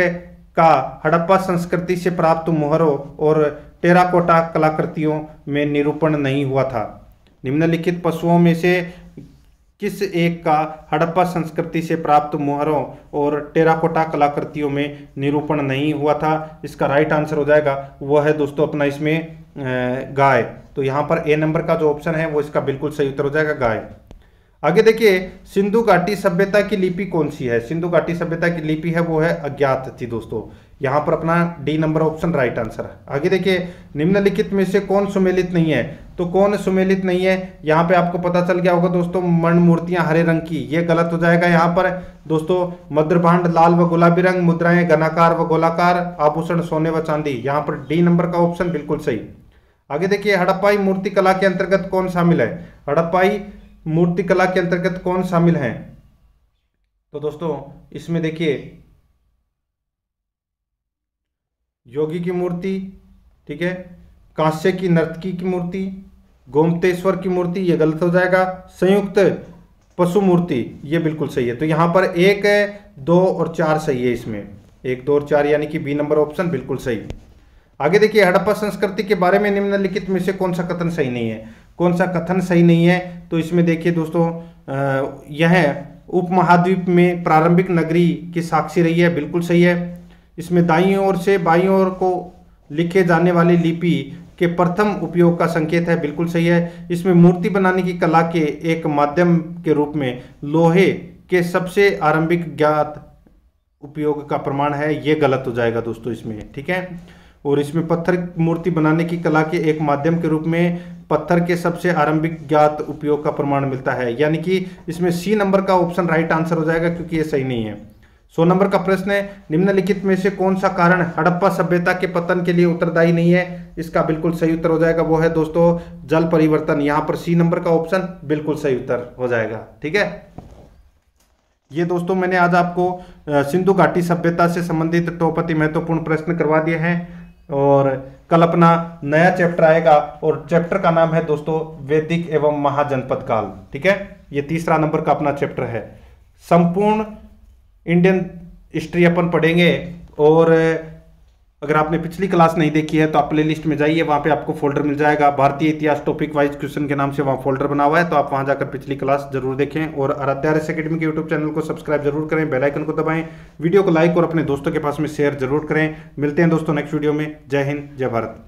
का हड़प्पा संस्कृति से प्राप्त मोहरों और टेराकोटा कलाकृतियों में निरूपण नहीं हुआ था? निम्नलिखित पशुओं में से किस एक का हड़प्पा संस्कृति से प्राप्त मोहरों और टेराकोटा कलाकृतियों में निरूपण नहीं हुआ था? इसका राइट आंसर हो जाएगा वो है दोस्तों अपना इसमें गाय। तो यहाँ पर ए नंबर का जो ऑप्शन है वो इसका बिल्कुल सही उत्तर हो जाएगा गाय। आगे देखिए, सिंधु घाटी सभ्यता की लिपि कौन सी है? सिंधु घाटी सभ्यता की लिपि है वो है अज्ञात थी दोस्तों। यहाँ पर अपना D number option right answer है। आगे देखिए, निम्नलिखित में से कौन सुमेलित नहीं है? तो कौन सुमेलित नहीं है? यहाँ पे आपको पता चल गया होगा दोस्तों, मण मूर्तियां हरे रंग की, ये गलत हो जाएगा। यहाँ पर दोस्तों मध्यभांड लाल व गुलाबी रंग, मुद्राएं घनाकार व गोलाकार, आभूषण सोने व चांदी, यहाँ पर डी नंबर का ऑप्शन बिल्कुल सही। आगे देखिए, हड़प्पाई मूर्ति कला के अंतर्गत कौन शामिल है? हड़प्पाई मूर्ति कला के अंतर्गत कौन शामिल है? तो दोस्तों इसमें देखिए, योगी की मूर्ति, ठीक है, कांस्य की नर्तकी की मूर्ति, गोमतेश्वर की मूर्ति, ये गलत हो जाएगा। संयुक्त पशु मूर्ति, ये बिल्कुल सही है। तो यहाँ पर 1, 2 और 4 सही है। इसमें 1, 2 और 4 यानी कि बी नंबर ऑप्शन बिल्कुल सही। आगे देखिए, हड़प्पा संस्कृति के बारे में निम्नलिखित में से कौन सा कथन सही नहीं है? कौन सा कथन सही नहीं है? तो इसमें देखिए दोस्तों, यह उपमहाद्वीप में प्रारंभिक नगरी की साक्षी रही है, बिल्कुल सही है। इसमें दाईं ओर से बाईं ओर को लिखे जाने वाली लिपि के प्रथम उपयोग का संकेत है, बिल्कुल सही है। इसमें मूर्ति बनाने की कला के एक माध्यम के रूप में लोहे के सबसे आरंभिक ज्ञात उपयोग का प्रमाण है, ये गलत हो जाएगा दोस्तों इसमें, ठीक है। और इसमें पत्थर मूर्ति बनाने की कला के एक माध्यम के रूप में पत्थर के सबसे आरंभिक ज्ञात उपयोग का प्रमाण मिलता है, यानी कि इसमें सी नंबर का ऑप्शन राइट आंसर हो जाएगा क्योंकि ये सही नहीं है। 100 नंबर का प्रश्न है, निम्नलिखित में से कौन सा कारण हड़प्पा सभ्यता के पतन के लिए उत्तरदायी नहीं है? इसका बिल्कुल सही उत्तर हो जाएगा, वो है दोस्तों जल परिवर्तन। यहां पर सी नंबर का ऑप्शन बिल्कुल सही उत्तर हो जाएगा। ठीक है, ये दोस्तों मैंने आज आपको सिंधु घाटी सभ्यता से संबंधित टॉप महत्वपूर्ण प्रश्न करवा दिए हैं, और कल अपना नया चैप्टर आएगा, और चैप्टर का नाम है दोस्तों वैदिक एवं महाजनपद काल। ठीक है, ये तीसरा नंबर का अपना चैप्टर है। संपूर्ण इंडियन हिस्ट्री अपन पढ़ेंगे, और अगर आपने पिछली क्लास नहीं देखी है तो आप प्ले लिस्ट में जाइए, वहां पे आपको फोल्डर मिल जाएगा, भारतीय इतिहास टॉपिक वाइज क्वेश्चन के नाम से वहां फोल्डर बना हुआ है, तो आप वहां जाकर पिछली क्लास जरूर देखें। और आराध्या आरएस एकेडमी के यूट्यूब चैनल को सब्सक्राइब जरूर करें, बेल आइकन को दबाएं, वीडियो को लाइक और अपने दोस्तों के पास में शेयर जरूर करें। मिलते हैं दोस्तों नेक्स्ट वीडियो में। जय हिंद, जय भारत।